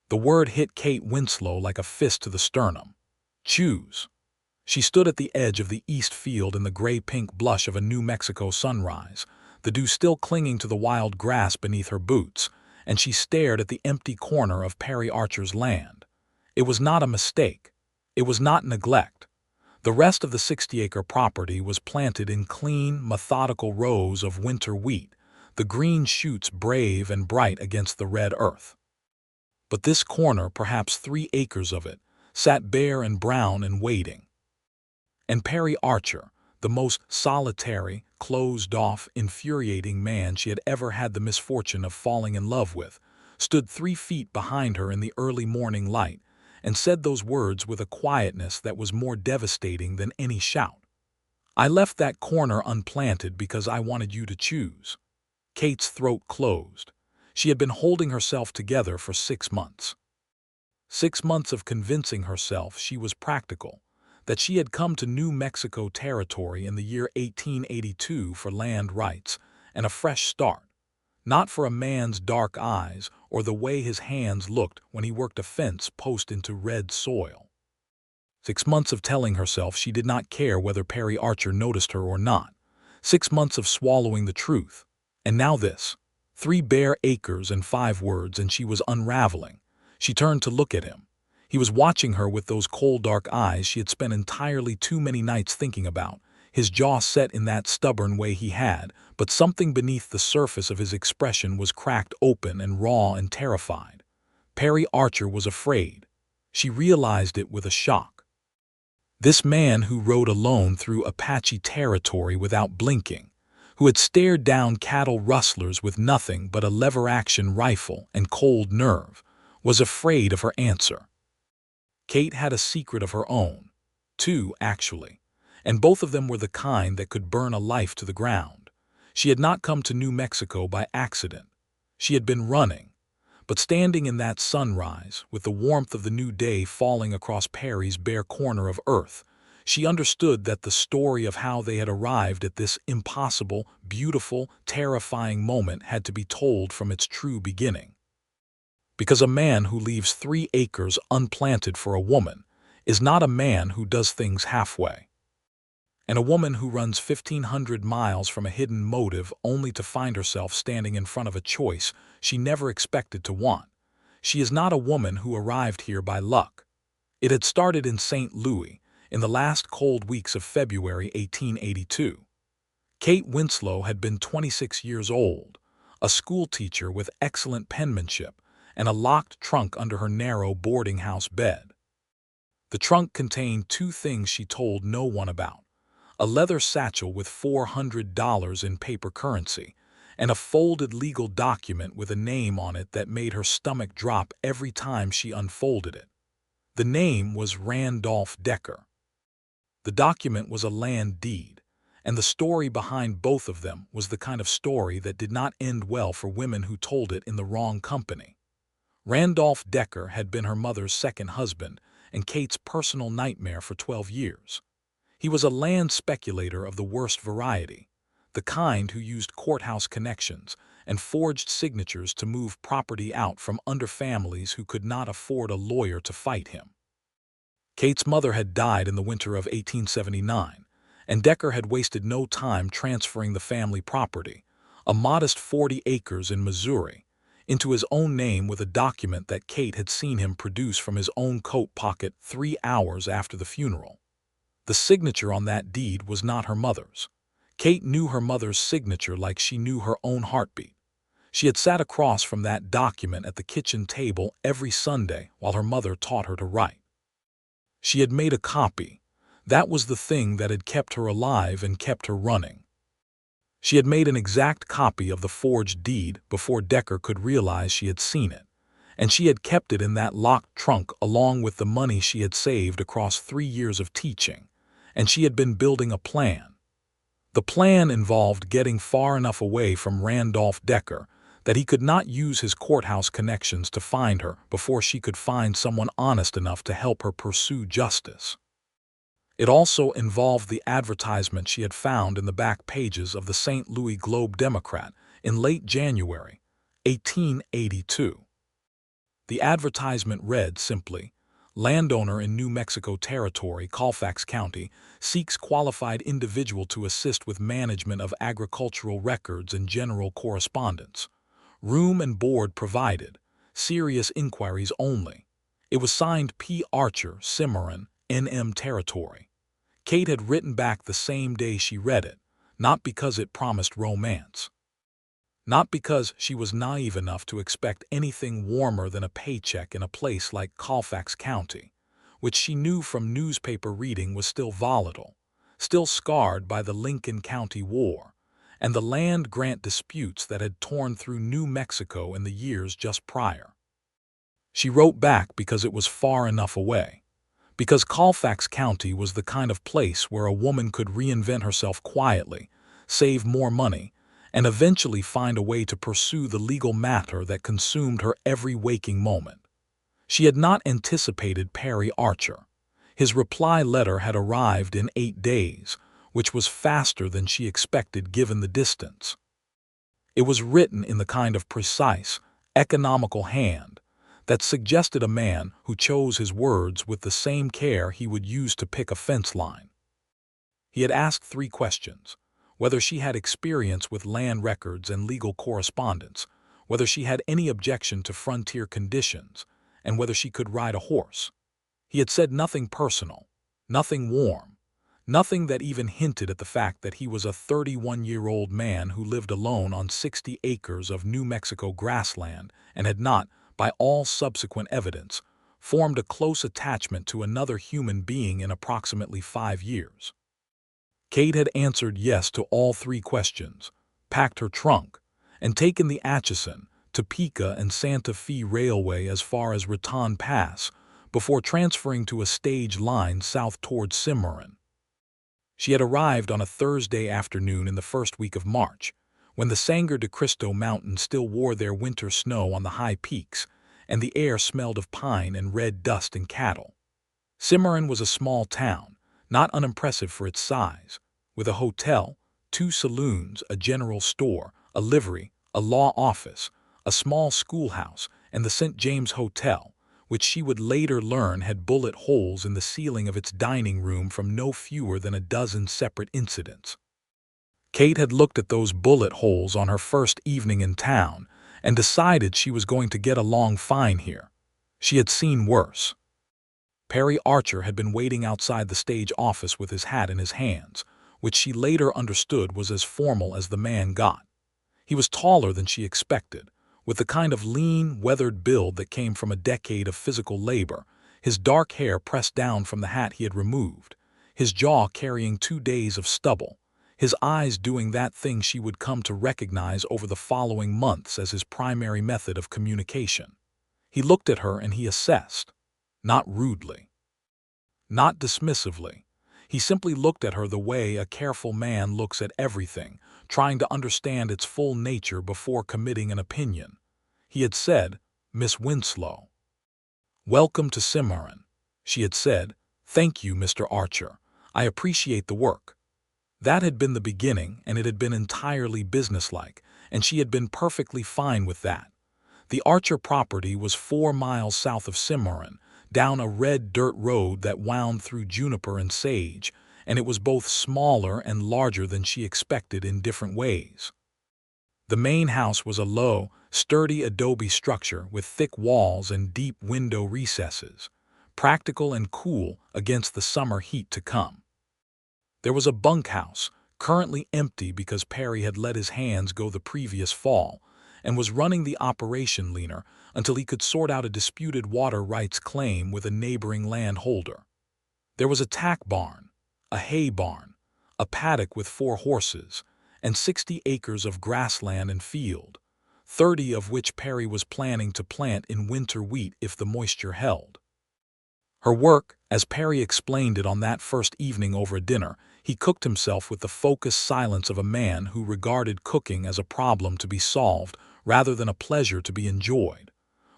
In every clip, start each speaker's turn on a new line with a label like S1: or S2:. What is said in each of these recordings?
S1: The word hit Kate Winslow like a fist to the sternum. Choose. She stood at the edge of the east field in the gray-pink blush of a New Mexico sunrise, the dew still clinging to the wild grass beneath her boots, and she stared at the empty corner of Perry Archer's land. It was not a mistake. It was not neglect. The rest of the 60-acre property was planted in clean, methodical rows of winter wheat, the green shoots brave and bright against the red earth. But this corner, perhaps 3 acres of it, sat bare and brown and waiting. And Perry Archer, the most solitary, closed-off, infuriating man she had ever had the misfortune of falling in love with, stood 3 feet behind her in the early morning light and said those words with a quietness that was more devastating than any shout. "I left that corner unplanted because I wanted you to choose." Kate's throat closed. She had been holding herself together for 6 months. 6 months of convincing herself she was practical, that she had come to New Mexico territory in the year 1882 for land rights and a fresh start, not for a man's dark eyes or the way his hands looked when he worked a fence post into red soil. 6 months of telling herself she did not care whether Perry Archer noticed her or not. 6 months of swallowing the truth. And now this. 3 bare acres and 5 words, and she was unraveling. She turned to look at him. He was watching her with those cold, dark eyes she had spent entirely too many nights thinking about, his jaw set in that stubborn way he had, but something beneath the surface of his expression was cracked open and raw and terrified. Perry Archer was afraid. She realized it with a shock. This man who rode alone through Apache territory without blinking, who had stared down cattle rustlers with nothing but a lever-action rifle and cold nerve, was afraid of her answer. Kate had a secret of her own, 2 actually, and both of them were the kind that could burn a life to the ground. She had not come to New Mexico by accident. She had been running, but standing in that sunrise, with the warmth of the new day falling across Perry's bare corner of earth, she understood that the story of how they had arrived at this impossible, beautiful, terrifying moment had to be told from its true beginning. Because a man who leaves 3 acres unplanted for a woman is not a man who does things halfway. And a woman who runs 1,500 miles from a hidden motive only to find herself standing in front of a choice she never expected to want. She is not a woman who arrived here by luck. It had started in St. Louis, in the last cold weeks of February 1882. Kate Winslow had been 26 years old, a schoolteacher with excellent penmanship, and a locked trunk under her narrow boarding house bed. The trunk contained 2 things she told no one about: a leather satchel with $400 in paper currency, and a folded legal document with a name on it that made her stomach drop every time she unfolded it. The name was Randolph Decker. The document was a land deed, and the story behind both of them was the kind of story that did not end well for women who told it in the wrong company. Randolph Decker had been her mother's second husband and Kate's personal nightmare for 12 years. He was a land speculator of the worst variety, the kind who used courthouse connections and forged signatures to move property out from under families who could not afford a lawyer to fight him. Kate's mother had died in the winter of 1879, and Decker had wasted no time transferring the family property, a modest 40 acres in Missouri, into his own name with a document that Kate had seen him produce from his own coat pocket 3 hours after the funeral. The signature on that deed was not her mother's. Kate knew her mother's signature like she knew her own heartbeat. She had sat across from that document at the kitchen table every Sunday while her mother taught her to write. She had made a copy. That was the thing that had kept her alive and kept her running. She had made an exact copy of the forged deed before Decker could realize she had seen it, and she had kept it in that locked trunk along with the money she had saved across 3 years of teaching, and she had been building a plan. The plan involved getting far enough away from Randolph Decker that he could not use his courthouse connections to find her before she could find someone honest enough to help her pursue justice. It also involved the advertisement she had found in the back pages of the St. Louis Globe-Democrat in late January 1882. The advertisement read simply, "Landowner in New Mexico Territory, Colfax County, seeks qualified individual to assist with management of agricultural records and general correspondence. Room and board provided. Serious inquiries only." It was signed P. Archer, Cimarron, NM Territory. Kate had written back the same day she read it, not because it promised romance. Not because she was naive enough to expect anything warmer than a paycheck in a place like Colfax County, which she knew from newspaper reading was still volatile, still scarred by the Lincoln County War, and the land grant disputes that had torn through New Mexico in the years just prior. She wrote back because it was far enough away, because Colfax County was the kind of place where a woman could reinvent herself quietly, save more money, and eventually find a way to pursue the legal matter that consumed her every waking moment. She had not anticipated Perry Archer. His reply letter had arrived in 8 days, which was faster than she expected given the distance. It was written in the kind of precise, economical hand that suggested a man who chose his words with the same care he would use to pick a fence line. He had asked 3 questions: whether she had experience with land records and legal correspondence, whether she had any objection to frontier conditions, and whether she could ride a horse. He had said nothing personal, nothing warm, nothing that even hinted at the fact that he was a 31-year-old man who lived alone on 60 acres of New Mexico grassland and had not, by all subsequent evidence, formed a close attachment to another human being in approximately 5 years. Kate had answered yes to all 3 questions, packed her trunk, and taken the Atchison, Topeka, and Santa Fe Railway as far as Raton Pass before transferring to a stage line south toward Cimarron. She had arrived on a Thursday afternoon in the first week of March, when the Sangre de Cristo Mountains still wore their winter snow on the high peaks, and the air smelled of pine and red dust and cattle. Cimarron was a small town, not unimpressive for its size, with a hotel, 2 saloons, a general store, a livery, a law office, a small schoolhouse, and the St. James Hotel, which she would later learn had bullet holes in the ceiling of its dining room from no fewer than a dozen separate incidents. Kate had looked at those bullet holes on her first evening in town and decided she was going to get along fine here. She had seen worse. Perry Archer had been waiting outside the stage office with his hat in his hands, which she later understood was as formal as the man got. He was taller than she expected, with the kind of lean, weathered build that came from a decade of physical labor, his dark hair pressed down from the hat he had removed, his jaw carrying 2 days of stubble, his eyes doing that thing she would come to recognize over the following months as his primary method of communication. He looked at her and he assessed. Not rudely, not dismissively. He simply looked at her the way a careful man looks at everything, trying to understand its full nature before committing an opinion. He had said, "Miss Winslow." "Welcome to Cimarron," she had said. "Thank you, Mr. Archer. I appreciate the work." That had been the beginning, and it had been entirely businesslike, and she had been perfectly fine with that. The Archer property was 4 miles south of Cimarron, down a red dirt road that wound through juniper and sage, and it was both smaller and larger than she expected in different ways. The main house was a low, sturdy adobe structure with thick walls and deep window recesses, practical and cool against the summer heat to come. There was a bunkhouse, currently empty because Perry had let his hands go the previous fall, and was running the operation leaner until he could sort out a disputed water rights claim with a neighboring landholder. There was a tack barn, a hay barn, a paddock with 4 horses, and 60 acres of grassland and field, 30 of which Perry was planning to plant in winter wheat if the moisture held. Her work, as Perry explained it on that first evening over dinner, he cooked himself with the focused silence of a man who regarded cooking as a problem to be solved rather than a pleasure to be enjoyed,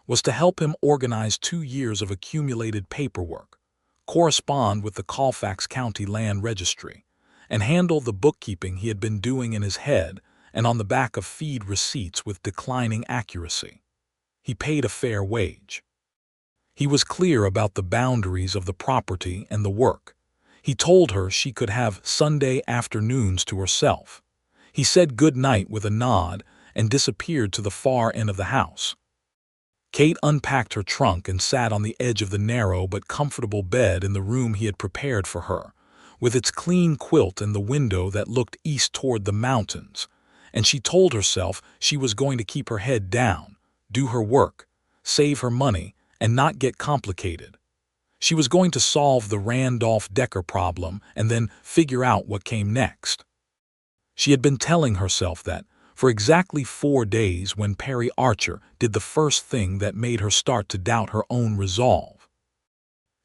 S1: was to help him organize 2 years of accumulated paperwork, correspond with the Colfax County Land Registry, and handle the bookkeeping he had been doing in his head and on the back of feed receipts with declining accuracy. He paid a fair wage. He was clear about the boundaries of the property and the work. He told her she could have Sunday afternoons to herself. He said good night with a nod and disappeared to the far end of the house. Kate unpacked her trunk and sat on the edge of the narrow but comfortable bed in the room he had prepared for her, with its clean quilt and the window that looked east toward the mountains, and she told herself she was going to keep her head down, do her work, save her money, and not get complicated. She was going to solve the Randolph-Decker problem and then figure out what came next. She had been telling herself that for exactly 4 days when Perry Archer did the first thing that made her start to doubt her own resolve.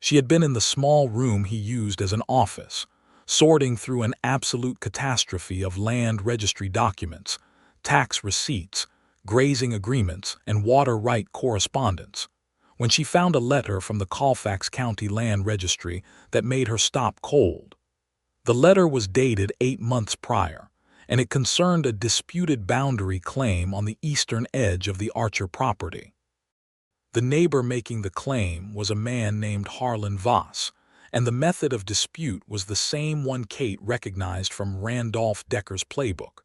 S1: She had been in the small room he used as an office, sorting through an absolute catastrophe of land registry documents, tax receipts, grazing agreements, and water right correspondence, when she found a letter from the Colfax County Land Registry that made her stop cold. The letter was dated 8 months prior, and it concerned a disputed boundary claim on the eastern edge of the Archer property. The neighbor making the claim was a man named Harlan Voss, and the method of dispute was the same one Kate recognized from Randolph-Decker's playbook.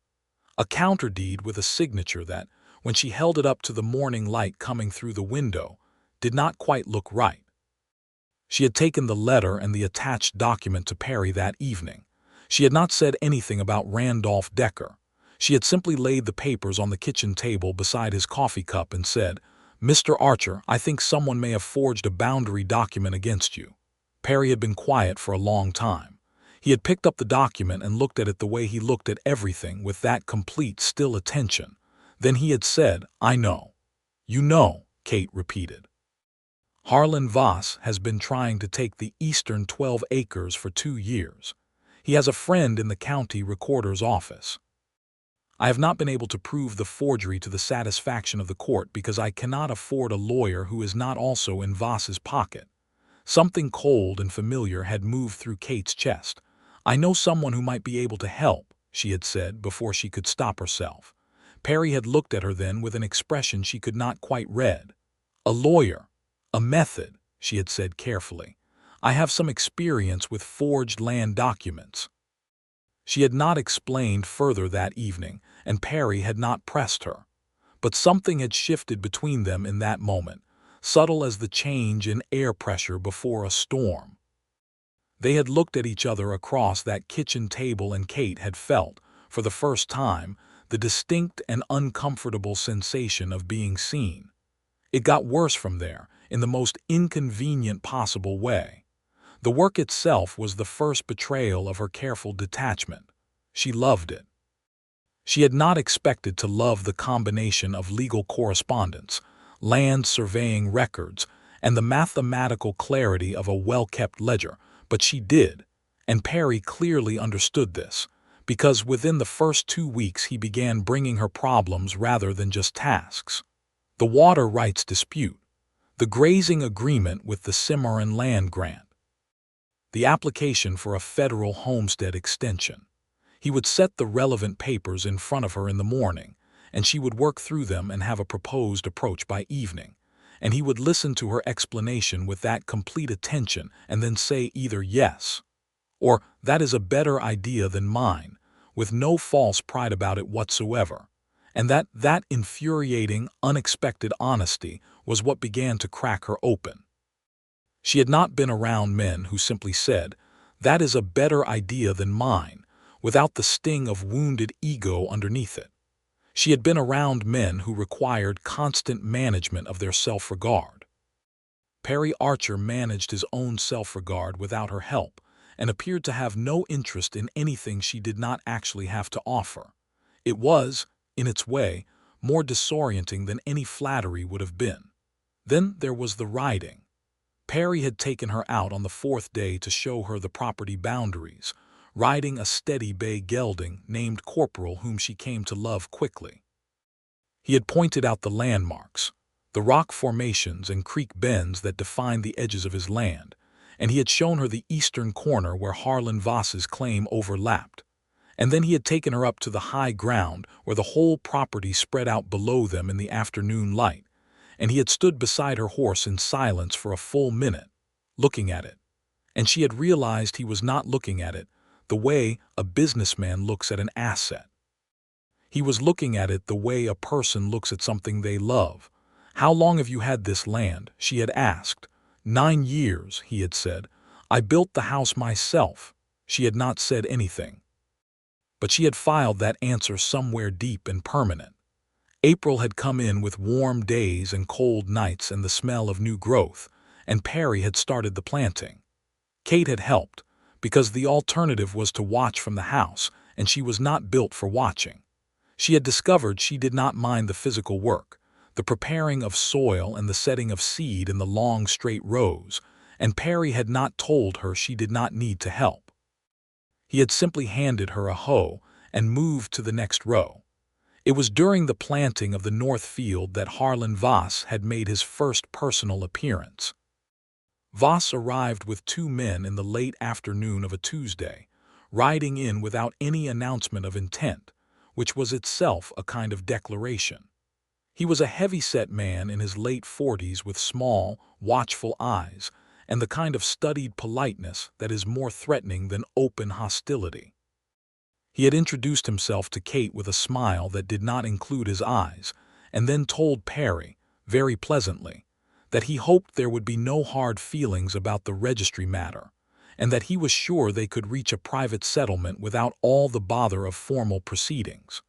S1: A counterdeed with a signature that, when she held it up to the morning light coming through the window, did not quite look right. She had taken the letter and the attached document to Perry that evening. She had not said anything about Randolph-Decker. She had simply laid the papers on the kitchen table beside his coffee cup and said, "Mr. Archer, I think someone may have forged a boundary document against you." Perry had been quiet for a long time. He had picked up the document and looked at it the way he looked at everything, with that complete, still attention. Then he had said, "I know." "You know," Kate repeated. "Harlan Voss has been trying to take the eastern 12 acres for 2 years. He has a friend in the county recorder's office. I have not been able to prove the forgery to the satisfaction of the court because I cannot afford a lawyer who is not also in Voss's pocket." Something cold and familiar had moved through Kate's chest. "I know someone who might be able to help," she had said before she could stop herself. Perry had looked at her then with an expression she could not quite read. "A lawyer. A method," she had said carefully. "I have some experience with forged land documents." She had not explained further that evening, and Perry had not pressed her. But something had shifted between them in that moment, subtle as the change in air pressure before a storm. They had looked at each other across that kitchen table, and Kate had felt, for the first time, the distinct and uncomfortable sensation of being seen. It got worse from there, in the most inconvenient possible way. The work itself was the first betrayal of her careful detachment. She loved it. She had not expected to love the combination of legal correspondence, land surveying records, and the mathematical clarity of a well-kept ledger, but she did, and Perry clearly understood this, because within the first 2 weeks he began bringing her problems rather than just tasks. The water rights dispute, the grazing agreement with the Cimarron land grant, the application for a federal homestead extension. He would set the relevant papers in front of her in the morning, and she would work through them and have a proposed approach by evening, and he would listen to her explanation with that complete attention and then say either yes or "that is a better idea than mine," with no false pride about it whatsoever. And that infuriating, unexpected honesty was what began to crack her open. She had not been around men who simply said, "that is a better idea than mine," without the sting of wounded ego underneath it. She had been around men who required constant management of their self-regard. Perry Archer managed his own self-regard without her help, and appeared to have no interest in anything she did not actually have to offer. It was, in its way, more disorienting than any flattery would have been. Then there was the riding. Perry had taken her out on the 4th day to show her the property boundaries, riding a steady bay gelding named Corporal whom she came to love quickly. He had pointed out the landmarks, the rock formations and creek bends that defined the edges of his land, and he had shown her the eastern corner where Harlan Voss's claim overlapped. And then he had taken her up to the high ground where the whole property spread out below them in the afternoon light, and he had stood beside her horse in silence for a full minute, looking at it. And she had realized he was not looking at it the way a businessman looks at an asset. He was looking at it the way a person looks at something they love. "How long have you had this land?" she had asked. "9 years," he had said. "I built the house myself." She had not said anything. But she had filed that answer somewhere deep and permanent. April had come in with warm days and cold nights and the smell of new growth, and Perry had started the planting. Kate had helped, because the alternative was to watch from the house, and she was not built for watching. She had discovered she did not mind the physical work, the preparing of soil and the setting of seed in the long straight rows, and Perry had not told her she did not need to help. He had simply handed her a hoe and moved to the next row. It was during the planting of the north field that Harlan Voss had made his first personal appearance. Voss arrived with 2 men in the late afternoon of a Tuesday, riding in without any announcement of intent, which was itself a kind of declaration. He was a heavy-set man in his late 40s with small, watchful eyes, and the kind of studied politeness that is more threatening than open hostility. He had introduced himself to Kate with a smile that did not include his eyes, and then told Perry, very pleasantly, that he hoped there would be no hard feelings about the registry matter, and that he was sure they could reach a private settlement without all the bother of formal proceedings.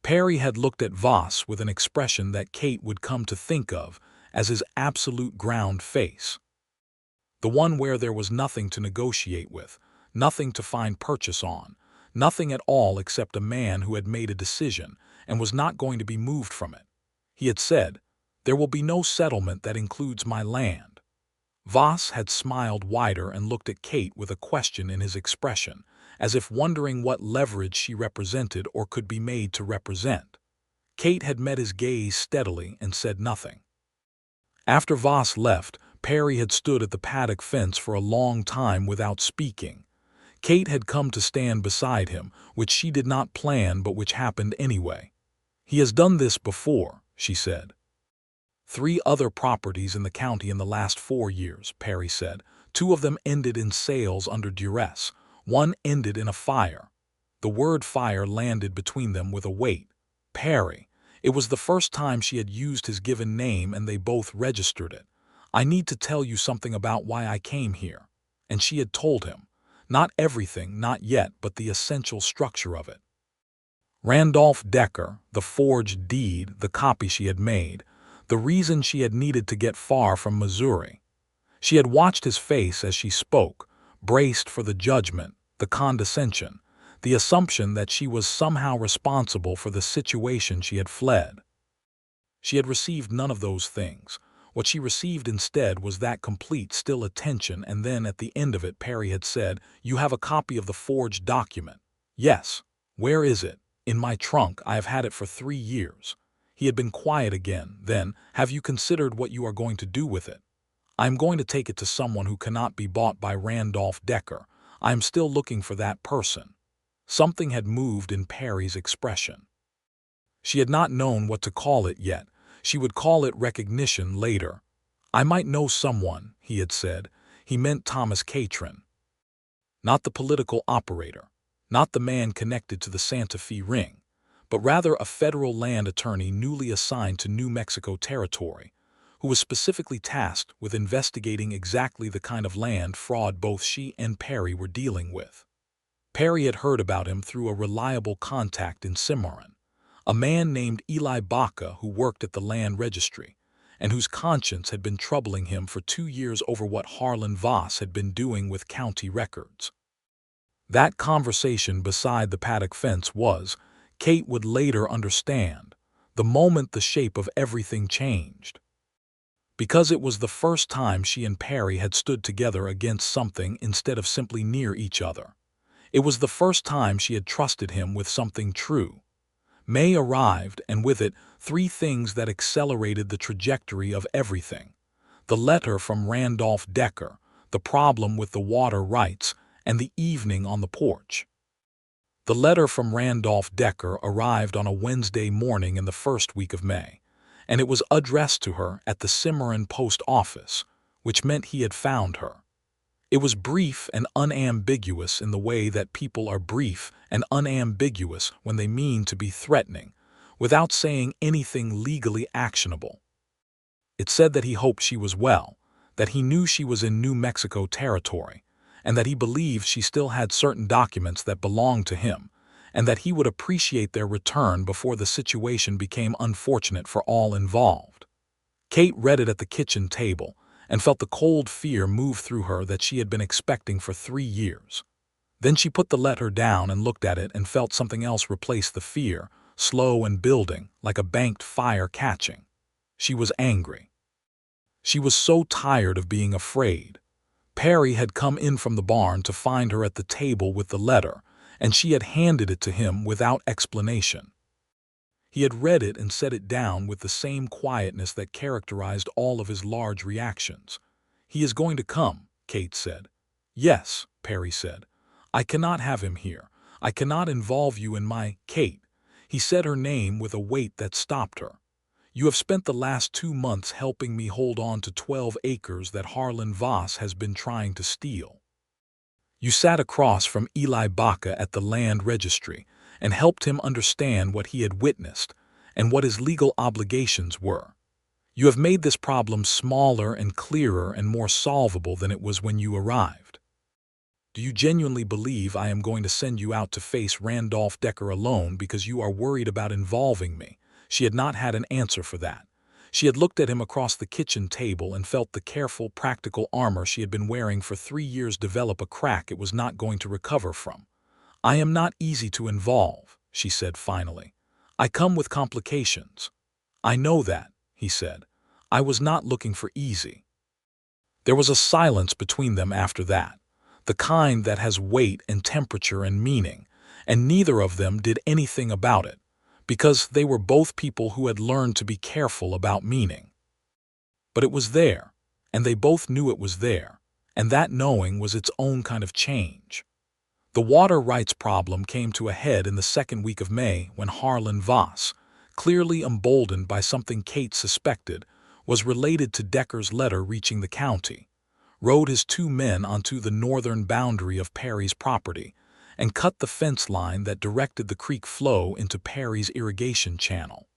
S1: Perry had looked at Voss with an expression that Kate would come to think of as his absolute ground face. The one where there was nothing to negotiate with, nothing to find purchase on, nothing at all except a man who had made a decision and was not going to be moved from it. He had said, "There will be no settlement that includes my land." Voss had smiled wider and looked at Kate with a question in his expression, as if wondering what leverage she represented or could be made to represent. Kate had met his gaze steadily and said nothing. After Voss left, Perry had stood at the paddock fence for a long time without speaking. Kate had come to stand beside him, which she did not plan but which happened anyway. "He has done this before," she said. 3 other properties in the county in the last 4 years, Perry said. 2 of them ended in sales under duress. 1 ended in a fire. The word fire landed between them with a weight. Perry. It was the first time she had used his given name and they both registered it. "I need to tell you something about why I came here." And she had told him. Not everything, not yet, but the essential structure of it. Randolph Decker, the forged deed, the copy she had made, the reason she had needed to get far from Missouri. She had watched his face as she spoke, braced for the judgment, the condescension, the assumption that she was somehow responsible for the situation she had fled. She had received none of those things. What she received instead was that complete still attention, and then at the end of it Perry had said, "You have a copy of the forged document." "Yes." "Where is it?" "In my trunk. I have had it for 3 years. He had been quiet again. Then, "Have you considered what you are going to do with it?" "I am going to take it to someone who cannot be bought by Randolph Decker. I am still looking for that person." Something had moved in Perry's expression. She had not known what to call it yet. She would call it recognition later. "I might know someone," he had said. He meant Thomas Catron. Not the political operator, not the man connected to the Santa Fe ring, but rather a federal land attorney newly assigned to New Mexico territory, who was specifically tasked with investigating exactly the kind of land fraud both she and Perry were dealing with. Perry had heard about him through a reliable contact in Cimarron, a man named Eli Baca who worked at the land registry, and whose conscience had been troubling him for 2 years over what Harlan Voss had been doing with county records. That conversation beside the paddock fence was, Kate would later understand, the moment the shape of everything changed. Because it was the first time she and Perry had stood together against something instead of simply near each other. It was the first time she had trusted him with something true. May arrived, and with it 3 things that accelerated the trajectory of everything: the letter from Randolph Decker, the problem with the water rights, and the evening on the porch. The letter from Randolph Decker arrived on a Wednesday morning in the first week of May, and it was addressed to her at the Cimarron post office, which meant he had found her. It was brief and unambiguous in the way that people are brief and unambiguous when they mean to be threatening, without saying anything legally actionable. It said that he hoped she was well, that he knew she was in New Mexico territory, and that he believed she still had certain documents that belonged to him, and that he would appreciate their return before the situation became unfortunate for all involved. Kate read it at the kitchen table and felt the cold fear move through her that she had been expecting for 3 years. Then she put the letter down and looked at it and felt something else replace the fear, slow and building, like a banked fire catching. She was angry. She was so tired of being afraid. Perry had come in from the barn to find her at the table with the letter, and she had handed it to him without explanation. He had read it and set it down with the same quietness that characterized all of his large reactions. "He is going to come," Kate said. "Yes," Perry said. "I cannot have him here. I cannot involve you in my—" "Kate." He said her name with a weight that stopped her. "You have spent the last 2 months helping me hold on to 12 acres that Harlan Voss has been trying to steal. You sat across from Eli Baca at the land registry and helped him understand what he had witnessed and what his legal obligations were. You have made this problem smaller and clearer and more solvable than it was when you arrived. Do you genuinely believe I am going to send you out to face Randolph Decker alone because you are worried about involving me?" She had not had an answer for that. She had looked at him across the kitchen table and felt the careful, practical armor she had been wearing for 3 years develop a crack it was not going to recover from. "I am not easy to involve," she said finally. "I come with complications." "I know that," he said. "I was not looking for easy." There was a silence between them after that, the kind that has weight and temperature and meaning, and neither of them did anything about it, because they were both people who had learned to be careful about meaning. But it was there, and they both knew it was there, and that knowing was its own kind of change. The water rights problem came to a head in the second week of May when Harlan Voss, clearly emboldened by something Kate suspected was related to Decker's letter reaching the county, rode his 2 men onto the northern boundary of Perry's property and cut the fence line that directed the creek flow into Perry's irrigation channel.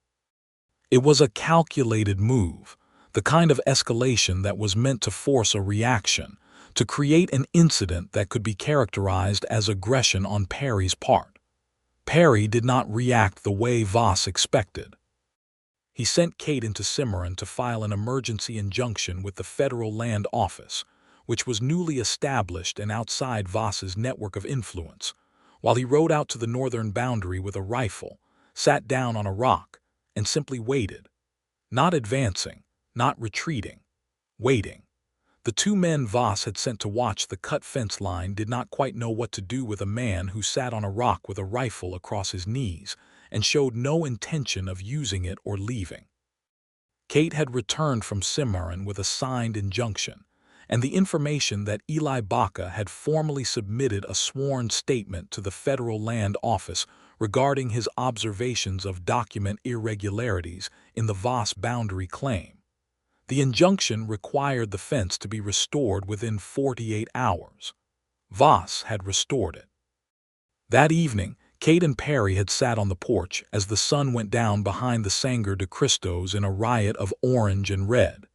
S1: It was a calculated move, the kind of escalation that was meant to force a reaction, to create an incident that could be characterized as aggression on Perry's part. Perry did not react the way Voss expected. He sent Kate into Cimarron to file an emergency injunction with the Federal Land Office, which was newly established and outside Voss's network of influence, while he rode out to the northern boundary with a rifle, sat down on a rock, and simply waited. Not advancing, not retreating, waiting. The 2 men Voss had sent to watch the cut fence line did not quite know what to do with a man who sat on a rock with a rifle across his knees and showed no intention of using it or leaving. Kate had returned from Cimarron with a signed injunction, and the information that Eli Baca had formally submitted a sworn statement to the Federal Land Office regarding his observations of document irregularities in the Voss boundary claim. The injunction required the fence to be restored within 48 hours. Voss had restored it. That evening, Kate and Perry had sat on the porch as the sun went down behind the Sangre de Cristos in a riot of orange and red,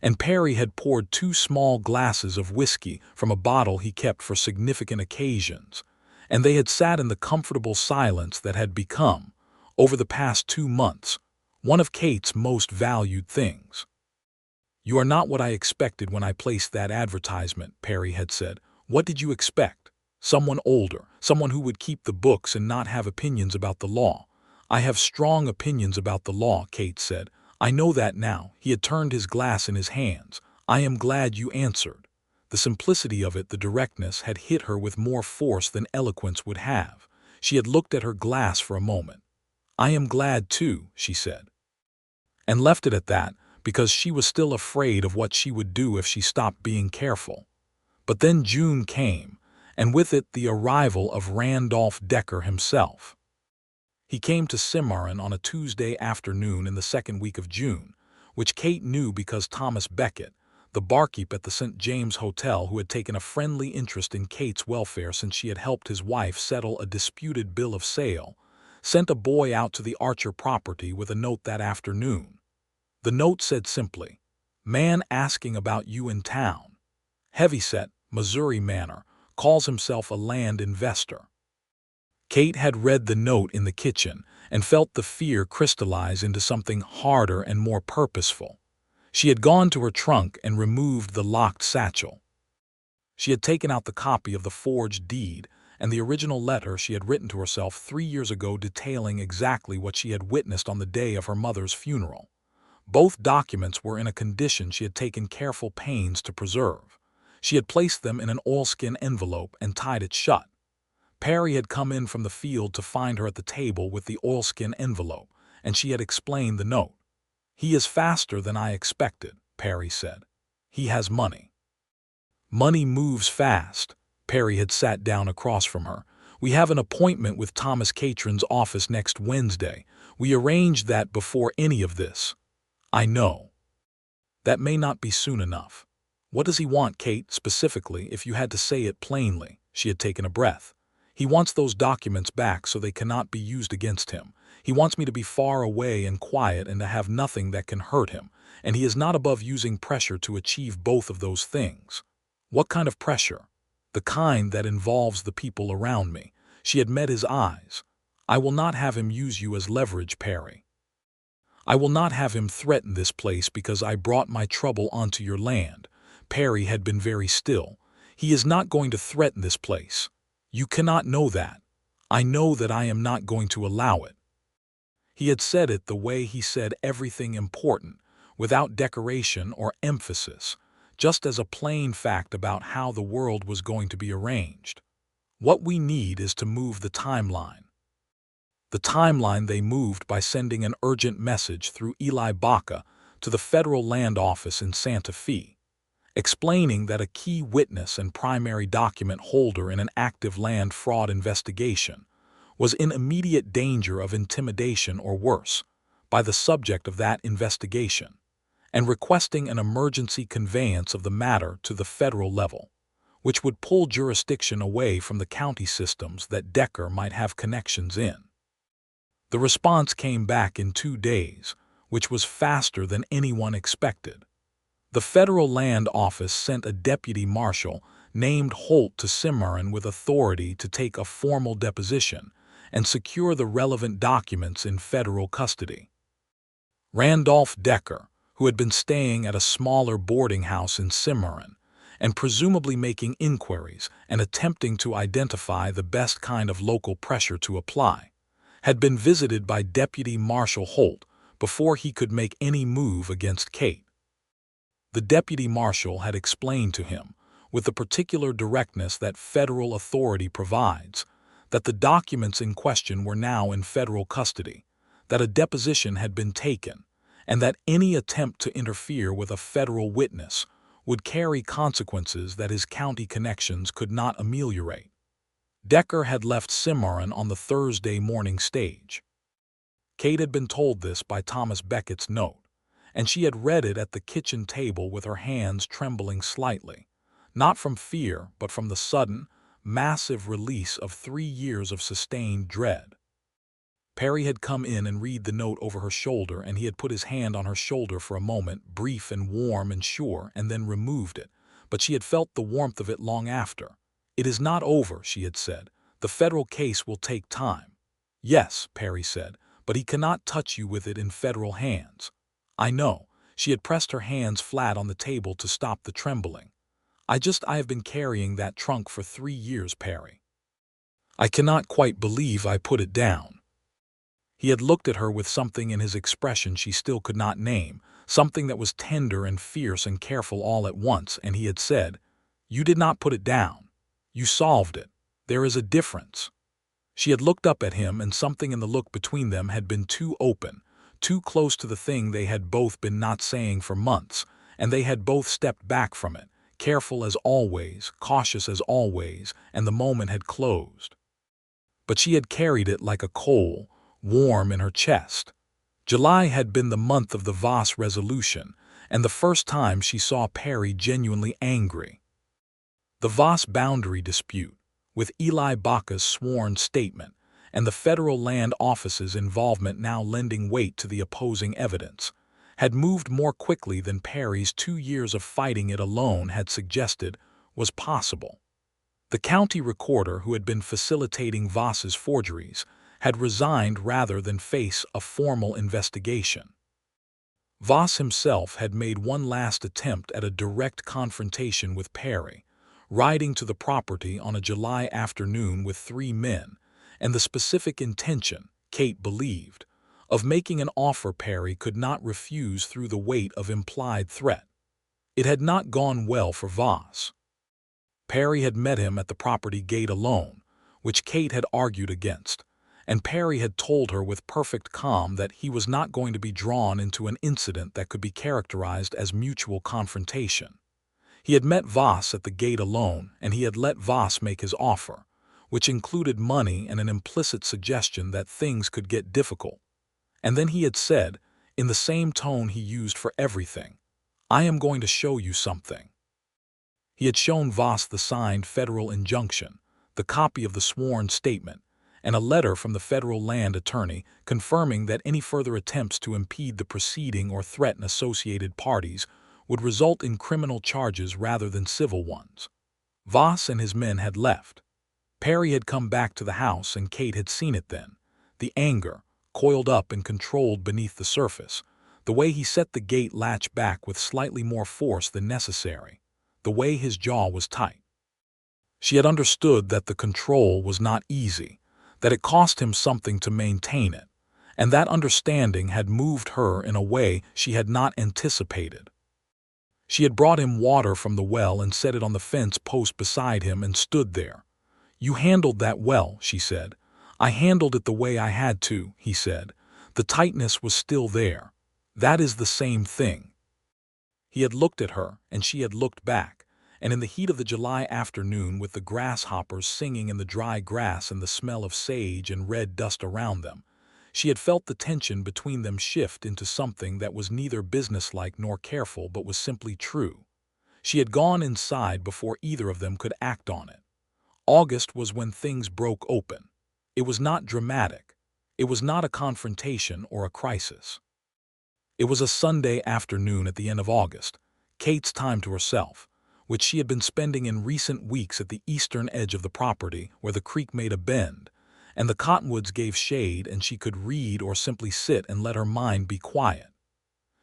S1: and Perry had poured 2 small glasses of whiskey from a bottle he kept for significant occasions, and they had sat in the comfortable silence that had become, over the past 2 months, one of Kate's most valued things. "You are not what I expected when I placed that advertisement," Perry had said. "What did you expect? Someone older, someone who would keep the books and not have opinions about the law." "I have strong opinions about the law," Kate said. "I know that now." He had turned his glass in his hands. "I am glad you answered." The simplicity of it, the directness, had hit her with more force than eloquence would have. She had looked at her glass for a moment. "I am glad too," she said, and left it at that, because she was still afraid of what she would do if she stopped being careful. But then June came, and with it the arrival of Randolph Decker himself. He came to Cimarron on a Tuesday afternoon in the second week of June, which Kate knew because Thomas Beckett, the barkeep at the St. James Hotel who had taken a friendly interest in Kate's welfare since she had helped his wife settle a disputed bill of sale, sent a boy out to the Archer property with a note that afternoon. The note said simply, "Man asking about you in town. Heavyset, Missouri manor, calls himself a land investor." Kate had read the note in the kitchen and felt the fear crystallize into something harder and more purposeful. She had gone to her trunk and removed the locked satchel. She had taken out the copy of the forged deed and the original letter she had written to herself 3 years ago detailing exactly what she had witnessed on the day of her mother's funeral. Both documents were in a condition she had taken careful pains to preserve. She had placed them in an oilskin envelope and tied it shut. Perry had come in from the field to find her at the table with the oilskin envelope, and she had explained the note. "He is faster than I expected," Perry said. "He has money." "Money moves fast." Perry had sat down across from her. "We have an appointment with Thomas Catron's office next Wednesday. We arranged that before any of this." "I know. That may not be soon enough." "What does he want, Kate, specifically, if you had to say it plainly?" She had taken a breath. "He wants those documents back so they cannot be used against him. He wants me to be far away and quiet and to have nothing that can hurt him, and he is not above using pressure to achieve both of those things." "What kind of pressure?" "The kind that involves the people around me." She had met his eyes. "I will not have him use you as leverage, Perry. I will not have him threaten this place because I brought my trouble onto your land." Perry had been very still. "He is not going to threaten this place. You cannot know that. I know that I am not going to allow it." He had said it the way he said everything important, without decoration or emphasis, just as a plain fact about how the world was going to be arranged. "What we need is to move the timeline." The timeline they moved by sending an urgent message through Eli Baca to the federal land office in Santa Fe, explaining that a key witness and primary document holder in an active land fraud investigation was in immediate danger of intimidation or worse by the subject of that investigation, and requesting an emergency conveyance of the matter to the federal level, which would pull jurisdiction away from the county systems that Decker might have connections in. The response came back in 2 days, which was faster than anyone expected. The federal land office sent a deputy marshal named Holt to Cimarron with authority to take a formal deposition and secure the relevant documents in federal custody. Randolph Decker, who had been staying at a smaller boarding house in Cimarron, and presumably making inquiries and attempting to identify the best kind of local pressure to apply, had been visited by Deputy Marshal Holt before he could make any move against Kate. The deputy marshal had explained to him, with the particular directness that federal authority provides, that the documents in question were now in federal custody, that a deposition had been taken, and that any attempt to interfere with a federal witness would carry consequences that his county connections could not ameliorate. Decker had left Cimarron on the Thursday morning stage. Kate had been told this by Thomas Beckett's note, and she had read it at the kitchen table with her hands trembling slightly, not from fear but from the sudden, massive release of 3 years of sustained dread. Perry had come in and read the note over her shoulder, and he had put his hand on her shoulder for a moment, brief and warm and sure, and then removed it, but she had felt the warmth of it long after. "It is not over," she had said. "The federal case will take time." "Yes," Perry said, "but he cannot touch you with it in federal hands." "I know." She had pressed her hands flat on the table to stop the trembling. I have been carrying that trunk for 3 years, Perry. I cannot quite believe I put it down." He had looked at her with something in his expression she still could not name, something that was tender and fierce and careful all at once, and he had said, "You did not put it down. You solved it. There is a difference." She had looked up at him, and something in the look between them had been too open, too close to the thing they had both been not saying for months, and they had both stepped back from it, careful as always, cautious as always, and the moment had closed. But she had carried it like a coal, warm in her chest. July had been the month of the Voss resolution, and the first time she saw Perry genuinely angry. The Voss boundary dispute, with Eli Baca's sworn statement, and the federal land office's involvement now lending weight to the opposing evidence, had moved more quickly than Perry's 2 years of fighting it alone had suggested was possible. The county recorder who had been facilitating Voss's forgeries had resigned rather than face a formal investigation. Voss himself had made one last attempt at a direct confrontation with Perry, riding to the property on a July afternoon with 3 men, and the specific intention, Kate believed, of making an offer Perry could not refuse through the weight of implied threat. It had not gone well for Voss. Perry had met him at the property gate alone, which Kate had argued against, and Perry had told her with perfect calm that he was not going to be drawn into an incident that could be characterized as mutual confrontation. He had met Voss at the gate alone, and he had let Voss make his offer, which included money and an implicit suggestion that things could get difficult. And then he had said, in the same tone he used for everything, "I am going to show you something." He had shown Voss the signed federal injunction, the copy of the sworn statement, and a letter from the federal land attorney confirming that any further attempts to impede the proceeding or threaten associated parties would result in criminal charges rather than civil ones. Voss and his men had left. Perry had come back to the house, and Kate had seen it then. The anger, coiled up and controlled beneath the surface, the way he set the gate latch back with slightly more force than necessary, the way his jaw was tight. She had understood that the control was not easy, that it cost him something to maintain it, and that understanding had moved her in a way she had not anticipated. She had brought him water from the well and set it on the fence post beside him and stood there. "You handled that well," she said. "I handled it the way I had to," he said. The tightness was still there. "That is the same thing." He had looked at her, and she had looked back, and in the heat of the July afternoon, with the grasshoppers singing in the dry grass and the smell of sage and red dust around them, she had felt the tension between them shift into something that was neither businesslike nor careful but was simply true. She had gone inside before either of them could act on it. August was when things broke open. It was not dramatic. It was not a confrontation or a crisis. It was a Sunday afternoon at the end of August, Kate's time to herself, which she had been spending in recent weeks at the eastern edge of the property where the creek made a bend, and the cottonwoods gave shade, and she could read or simply sit and let her mind be quiet.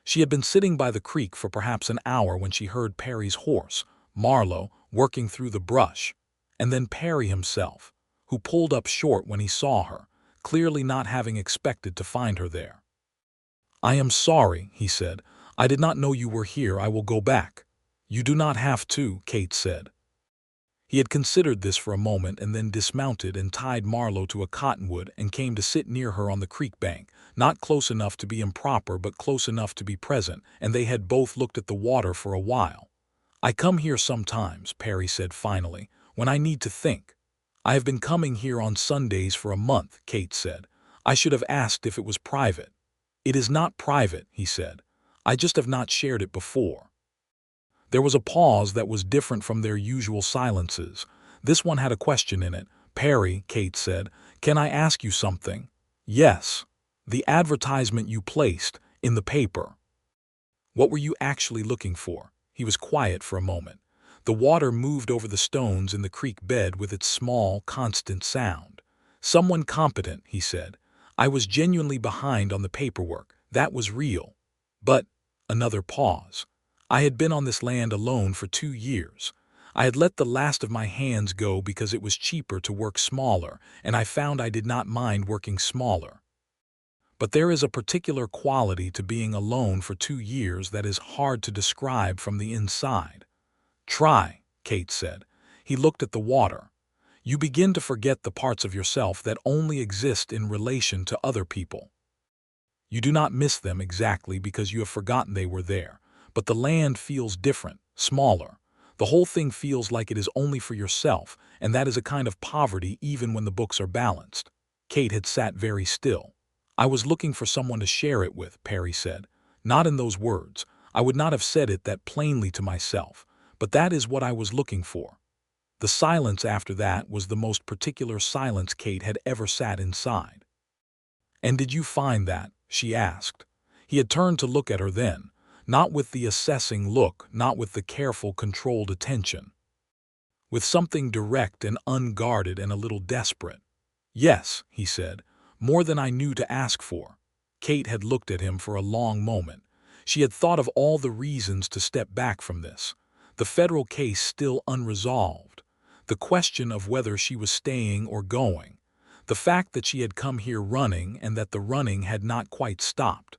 S1: She had been sitting by the creek for perhaps an hour when she heard Perry's horse, Marlowe, working through the brush, and then Perry himself, who pulled up short when he saw her, clearly not having expected to find her there. "I am sorry," he said. "I did not know you were here. I will go back." "You do not have to," Kate said. He had considered this for a moment and then dismounted and tied Marlowe to a cottonwood and came to sit near her on the creek bank, not close enough to be improper but close enough to be present, and they had both looked at the water for a while. "I come here sometimes," Perry said finally, "when I need to think." "I have been coming here on Sundays for a month," Kate said. "I should have asked if it was private." "It is not private," he said. "I just have not shared it before." There was a pause that was different from their usual silences. This one had a question in it. "Perry," Kate said, "can I ask you something?" "Yes." "The advertisement you placed in the paper. What were you actually looking for?" He was quiet for a moment. The water moved over the stones in the creek bed with its small, constant sound. "Someone competent," he said. "I was genuinely behind on the paperwork. That was real. But—" another pause. "I had been on this land alone for 2 years. I had let the last of my hands go because it was cheaper to work smaller, and I found I did not mind working smaller. But there is a particular quality to being alone for 2 years that is hard to describe from the inside." "Try," Kate said. He looked at the water. "You begin to forget the parts of yourself that only exist in relation to other people. You do not miss them exactly because you have forgotten they were there, but the land feels different, smaller. The whole thing feels like it is only for yourself, and that is a kind of poverty even when the books are balanced." Kate had sat very still. I was looking for someone to share it with, Perry said. Not in those words. I would not have said it that plainly to myself, but that is what I was looking for. The silence after that was the most particular silence Kate had ever sat inside. "And did you find that?" she asked. He had turned to look at her then, not with the assessing look, not with the careful, controlled attention. With something direct and unguarded and a little desperate. "Yes," he said, "more than I knew to ask for." Kate had looked at him for a long moment. She had thought of all the reasons to step back from this. The federal case still unresolved. The question of whether she was staying or going. The fact that she had come here running and that the running had not quite stopped.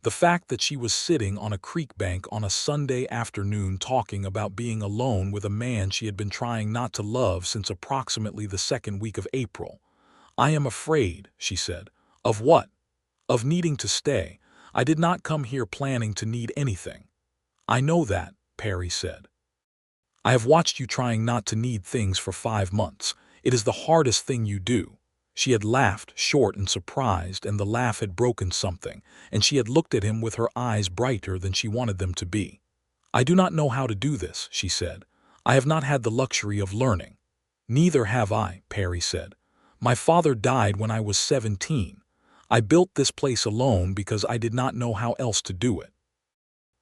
S1: The fact that she was sitting on a creek bank on a Sunday afternoon talking about being alone with a man she had been trying not to love since approximately the second week of April. "I am afraid," she said. "Of what?" "Of needing to stay. I did not come here planning to need anything." "I know that," Perry said. "I have watched you trying not to need things for 5 months. It is the hardest thing you do." She had laughed, short and surprised, and the laugh had broken something, and she had looked at him with her eyes brighter than she wanted them to be. "I do not know how to do this," she said. "I have not had the luxury of learning." "Neither have I," Perry said. "My father died when I was 17. I built this place alone because I did not know how else to do it."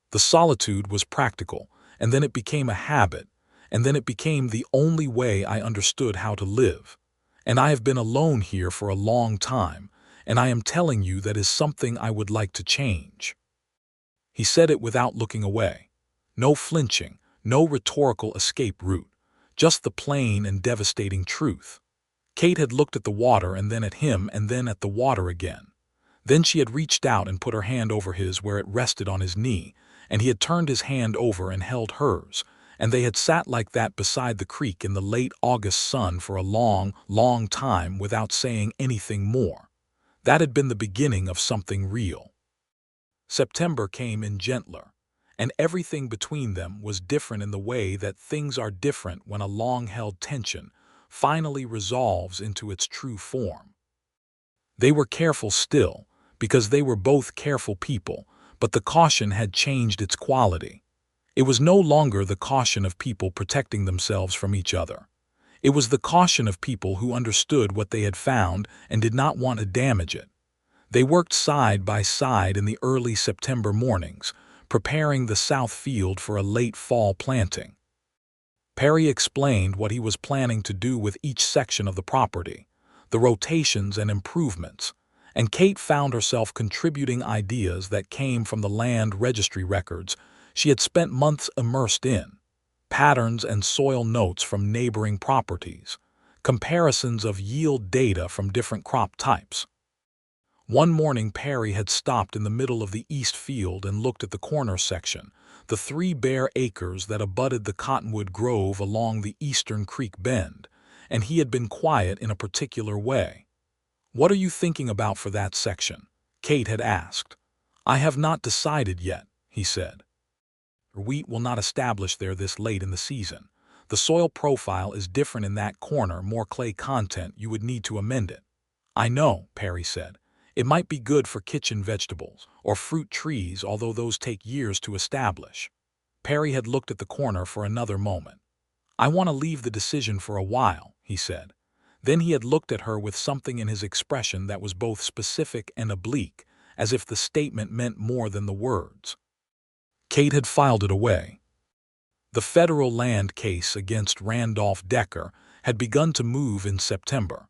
S1: The solitude was practical, and then it became a habit, and then it became the only way I understood how to live. And I have been alone here for a long time, and I am telling you that is something I would like to change. He said it without looking away. No flinching, no rhetorical escape route, just the plain and devastating truth. Kate had looked at the water and then at him and then at the water again. Then she had reached out and put her hand over his where it rested on his knee, and he had turned his hand over and held hers, and they had sat like that beside the creek in the late August sun for a long, long time without saying anything more. That had been the beginning of something real. September came in gentler, and everything between them was different in the way that things are different when a long-held tension finally resolves into its true form. They were careful still, because they were both careful people, but the caution had changed its quality. It was no longer the caution of people protecting themselves from each other. It was the caution of people who understood what they had found and did not want to damage it. They worked side by side in the early September mornings, preparing the south field for a late fall planting. Perry explained what he was planning to do with each section of the property, the rotations and improvements, and Kate found herself contributing ideas that came from the land registry records she had spent months immersed in, patterns and soil notes from neighboring properties, comparisons of yield data from different crop types. One morning Perry had stopped in the middle of the east field and looked at the corner section, the 3 bare acres that abutted the cottonwood grove along the eastern creek bend, and he had been quiet in a particular way. "What are you thinking about for that section?" Kate had asked. "I have not decided yet," he said. "Wheat will not establish there this late in the season. The soil profile is different in that corner, more clay content, you would need to amend it." "I know," Perry said. "It might be good for kitchen vegetables or fruit trees, although those take years to establish." Perry had looked at the corner for another moment. "I want to leave the decision for a while," he said. Then he had looked at her with something in his expression that was both specific and oblique, as if the statement meant more than the words. Kate had filed it away. The federal land case against Randolph Decker had begun to move in September,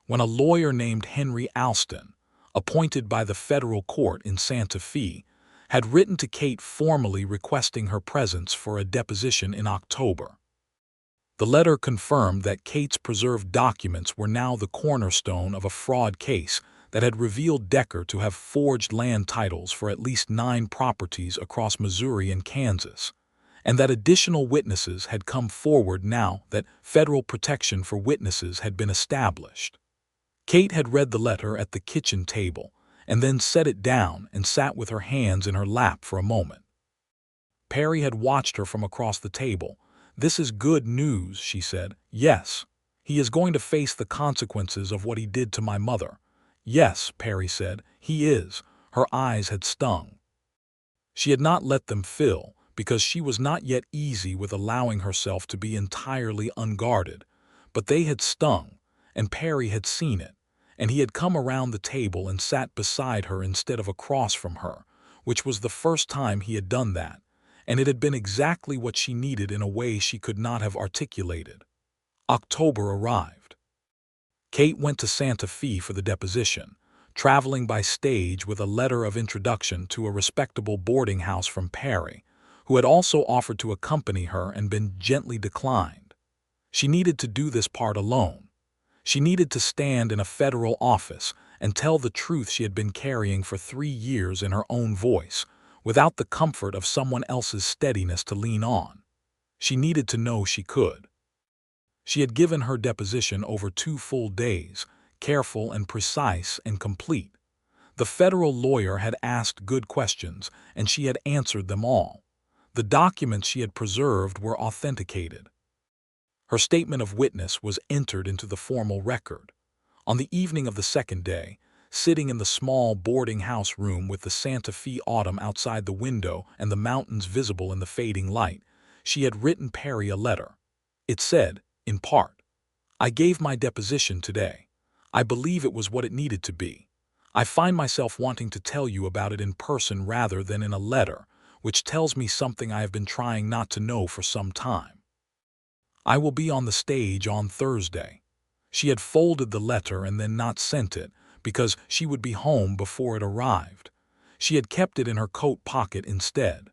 S1: when a lawyer named Henry Alston, appointed by the federal court in Santa Fe, had written to Kate formally requesting her presence for a deposition in October. The letter confirmed that Kate's preserved documents were now the cornerstone of a fraud case that had revealed Decker to have forged land titles for at least 9 properties across Missouri and Kansas, and that additional witnesses had come forward now that federal protection for witnesses had been established. Kate had read the letter at the kitchen table and then set it down and sat with her hands in her lap for a moment. Perry had watched her from across the table. "This is good news," she said. "Yes. He is going to face the consequences of what he did to my mother. Yes, Perry said, he is. Her eyes had stung. She had not let them fill, because she was not yet easy with allowing herself to be entirely unguarded. But they had stung, and Perry had seen it, and he had come around the table and sat beside her instead of across from her, which was the first time he had done that, and it had been exactly what she needed in a way she could not have articulated. October arrived. Kate went to Santa Fe for the deposition, traveling by stage with a letter of introduction to a respectable boarding house from Perry, who had also offered to accompany her and been gently declined. She needed to do this part alone. She needed to stand in a federal office and tell the truth she had been carrying for 3 years in her own voice, without the comfort of someone else's steadiness to lean on. She needed to know she could. She had given her deposition over 2 full days, careful and precise and complete. The federal lawyer had asked good questions, and she had answered them all. The documents she had preserved were authenticated. Her statement of witness was entered into the formal record. On the evening of the second day, sitting in the small boarding house room with the Santa Fe autumn outside the window and the mountains visible in the fading light, she had written Perry a letter. It said, in part, "I gave my deposition today. I believe it was what it needed to be. I find myself wanting to tell you about it in person rather than in a letter, which tells me something I have been trying not to know for some time. I will be on the stage on Thursday." She had folded the letter and then not sent it, because she would be home before it arrived. She had kept it in her coat pocket instead.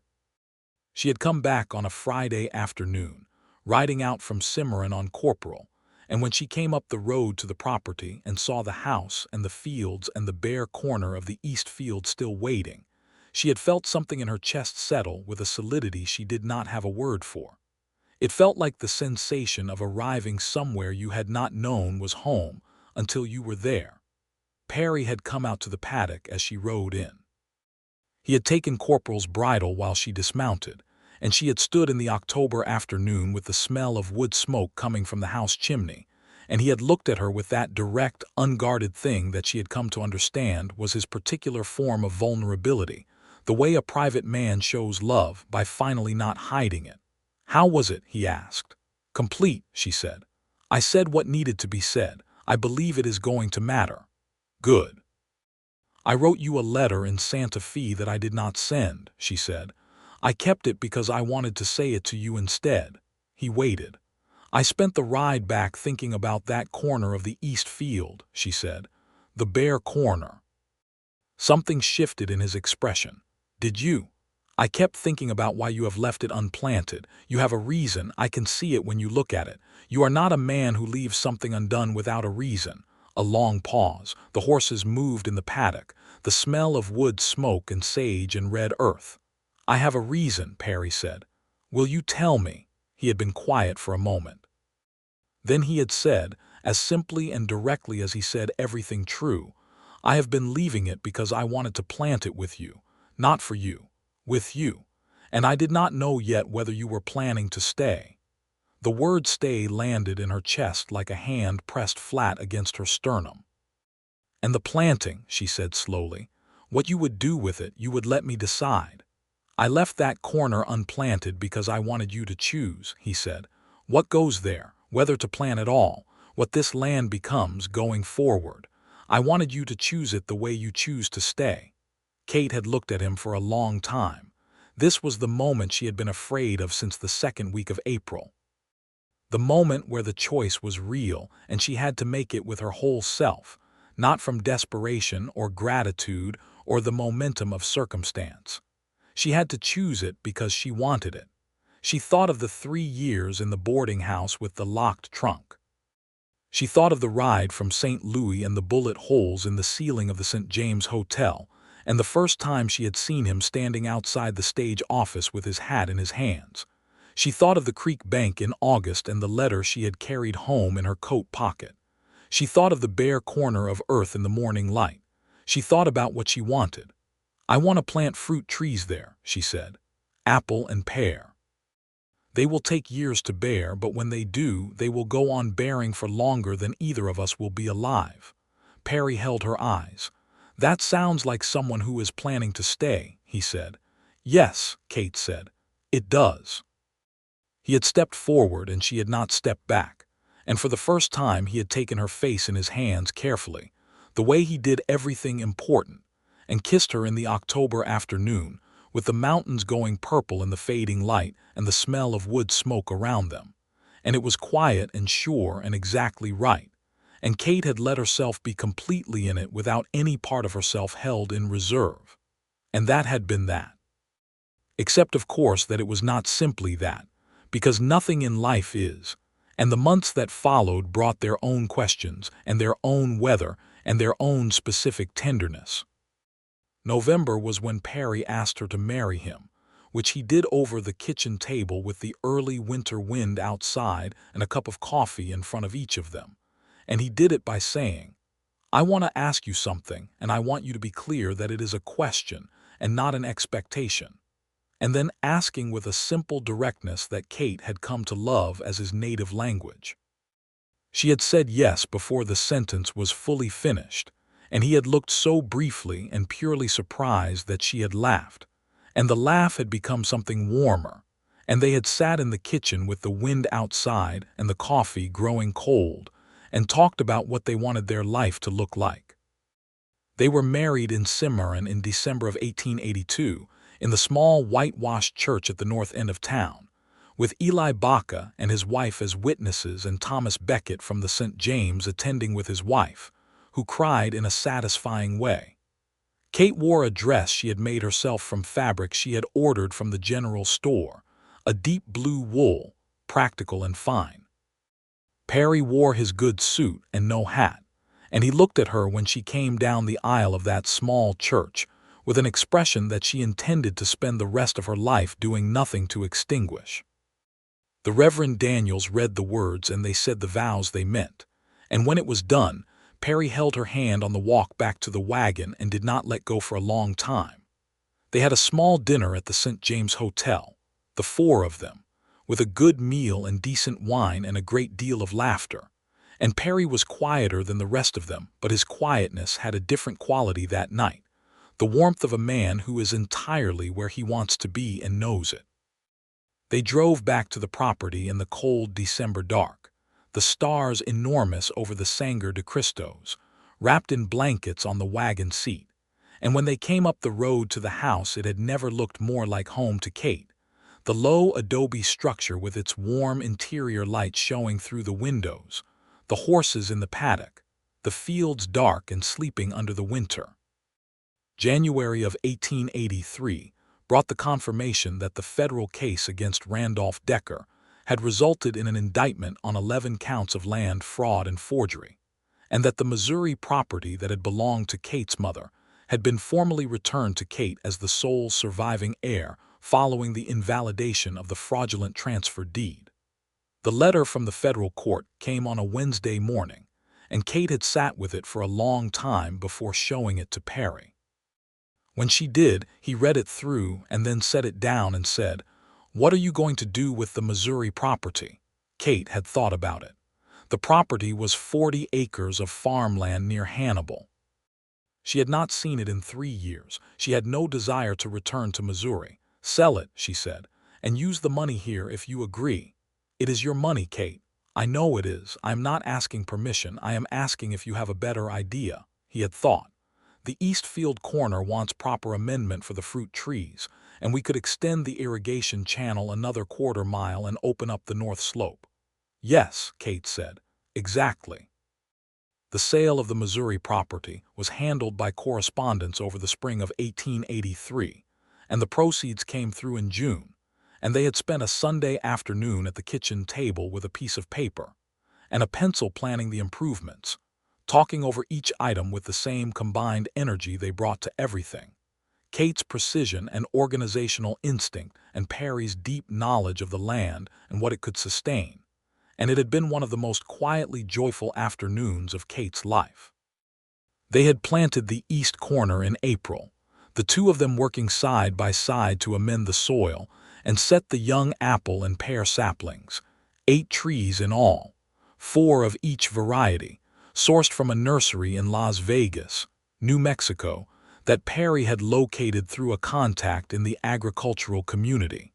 S1: She had come back on a Friday afternoon, riding out from Cimarron on Corporal, and when she came up the road to the property and saw the house and the fields and the bare corner of the east field still waiting, she had felt something in her chest settle with a solidity she did not have a word for. It felt like the sensation of arriving somewhere you had not known was home until you were there. Perry had come out to the paddock as she rode in. He had taken Corporal's bridle while she dismounted, and she had stood in the October afternoon with the smell of wood smoke coming from the house chimney, and he had looked at her with that direct, unguarded thing that she had come to understand was his particular form of vulnerability, the way a private man shows love by finally not hiding it. "How was it?" he asked. "Complete," she said. "I said what needed to be said. I believe it is going to matter." "Good." "I wrote you a letter in Santa Fe that I did not send," she said. "I kept it because I wanted to say it to you instead." He waited. "I spent the ride back thinking about that corner of the east field," she said. "The bare corner." Something shifted in his expression. "Did you?" "I kept thinking about why you have left it unplanted. You have a reason. I can see it when you look at it. You are not a man who leaves something undone without a reason." A long pause. The horses moved in the paddock, the smell of wood smoke and sage and red earth. "I have a reason," Perry said. "Will you tell me?" He had been quiet for a moment. Then he had said, as simply and directly as he said everything true, "I have been leaving it because I wanted to plant it with you. Not for you. With you. And I did not know yet whether you were planning to stay." The word "stay" landed in her chest like a hand pressed flat against her sternum. "And the planting," she said slowly, "what you would do with it, you would let me decide." "I left that corner unplanted because I wanted you to choose," he said. "What goes there, whether to plant at all, what this land becomes going forward. I wanted you to choose it the way you choose to stay." Kate had looked at him for a long time. This was the moment she had been afraid of since the second week of April. The moment where the choice was real and she had to make it with her whole self, not from desperation or gratitude or the momentum of circumstance. She had to choose it because she wanted it. She thought of the 3 years in the boarding house with the locked trunk. She thought of the ride from St. Louis and the bullet holes in the ceiling of the St. James Hotel, and the first time she had seen him standing outside the stage office with his hat in his hands. She thought of the creek bank in August and the letter she had carried home in her coat pocket. She thought of the bare corner of earth in the morning light. She thought about what she wanted. "I want to plant fruit trees there," she said. "Apple and pear. They will take years to bear, but when they do, they will go on bearing for longer than either of us will be alive. Perry held her eyes. "That sounds like someone who is planning to stay," he said. "Yes," Kate said. "It does." He had stepped forward and she had not stepped back, and for the first time he had taken her face in his hands carefully, the way he did everything important, and kissed her in the October afternoon, with the mountains going purple in the fading light and the smell of wood smoke around them. And it was quiet and sure and exactly right, and Kate had let herself be completely in it without any part of herself held in reserve. And that had been that. Except, of course, that it was not simply that, because nothing in life is, and the months that followed brought their own questions and their own weather and their own specific tenderness. November was when Perry asked her to marry him, which he did over the kitchen table with the early winter wind outside and a cup of coffee in front of each of them. And he did it by saying, "I want to ask you something, and I want you to be clear that it is a question and not an expectation." And then asking with a simple directness that Kate had come to love as his native language. She had said yes before the sentence was fully finished, and he had looked so briefly and purely surprised that she had laughed, and the laugh had become something warmer, and they had sat in the kitchen with the wind outside and the coffee growing cold, and talked about what they wanted their life to look like. They were married in Cimarron in December of 1882, in the small whitewashed church at the north end of town, with Eli Baca and his wife as witnesses and Thomas Becket from the St. James attending with his wife, who cried in a satisfying way. Kate wore a dress she had made herself from fabric she had ordered from the general store, a deep blue wool, practical and fine. Perry wore his good suit and no hat, and he looked at her when she came down the aisle of that small church, with an expression that she intended to spend the rest of her life doing nothing to extinguish. The Reverend Daniels read the words and they said the vows they meant, and when it was done, Perry held her hand on the walk back to the wagon and did not let go for a long time. They had a small dinner at the St. James Hotel, the four of them, with a good meal and decent wine and a great deal of laughter, and Perry was quieter than the rest of them, but his quietness had a different quality that night. The warmth of a man who is entirely where he wants to be and knows it. They drove back to the property in the cold December dark, the stars enormous over the Sangre de Cristos, wrapped in blankets on the wagon seat, and when they came up the road to the house it had never looked more like home to Kate. The low adobe structure with its warm interior light showing through the windows, the horses in the paddock, the fields dark and sleeping under the winter. January of 1883 brought the confirmation that the federal case against Randolph Decker had resulted in an indictment on 11 counts of land fraud and forgery, and that the Missouri property that had belonged to Kate's mother had been formally returned to Kate as the sole surviving heir following the invalidation of the fraudulent transfer deed. The letter from the federal court came on a Wednesday morning, and Kate had sat with it for a long time before showing it to Perry. When she did, he read it through and then set it down and said, "What are you going to do with the Missouri property?" Kate had thought about it. The property was 40 acres of farmland near Hannibal. She had not seen it in 3 years. She had no desire to return to Missouri. "Sell it," she said, "and use the money here if you agree." "It is your money, Kate." "I know it is. I am not asking permission. I am asking if you have a better idea," he had thought. "The East Field corner wants proper amendment for the fruit trees, and we could extend the irrigation channel another quarter-mile and open up the north slope." "Yes," Kate said, "exactly." The sale of the Missouri property was handled by correspondence over the spring of 1883, and the proceeds came through in June, and they had spent a Sunday afternoon at the kitchen table with a piece of paper and a pencil planning the improvements, talking over each item with the same combined energy they brought to everything. Kate's precision and organizational instinct and Perry's deep knowledge of the land and what it could sustain, and it had been one of the most quietly joyful afternoons of Kate's life. They had planted the east corner in April, the two of them working side by side to amend the soil and set the young apple and pear saplings, 8 trees in all, 4 of each variety, sourced from a nursery in Las Vegas, New Mexico, that Perry had located through a contact in the agricultural community.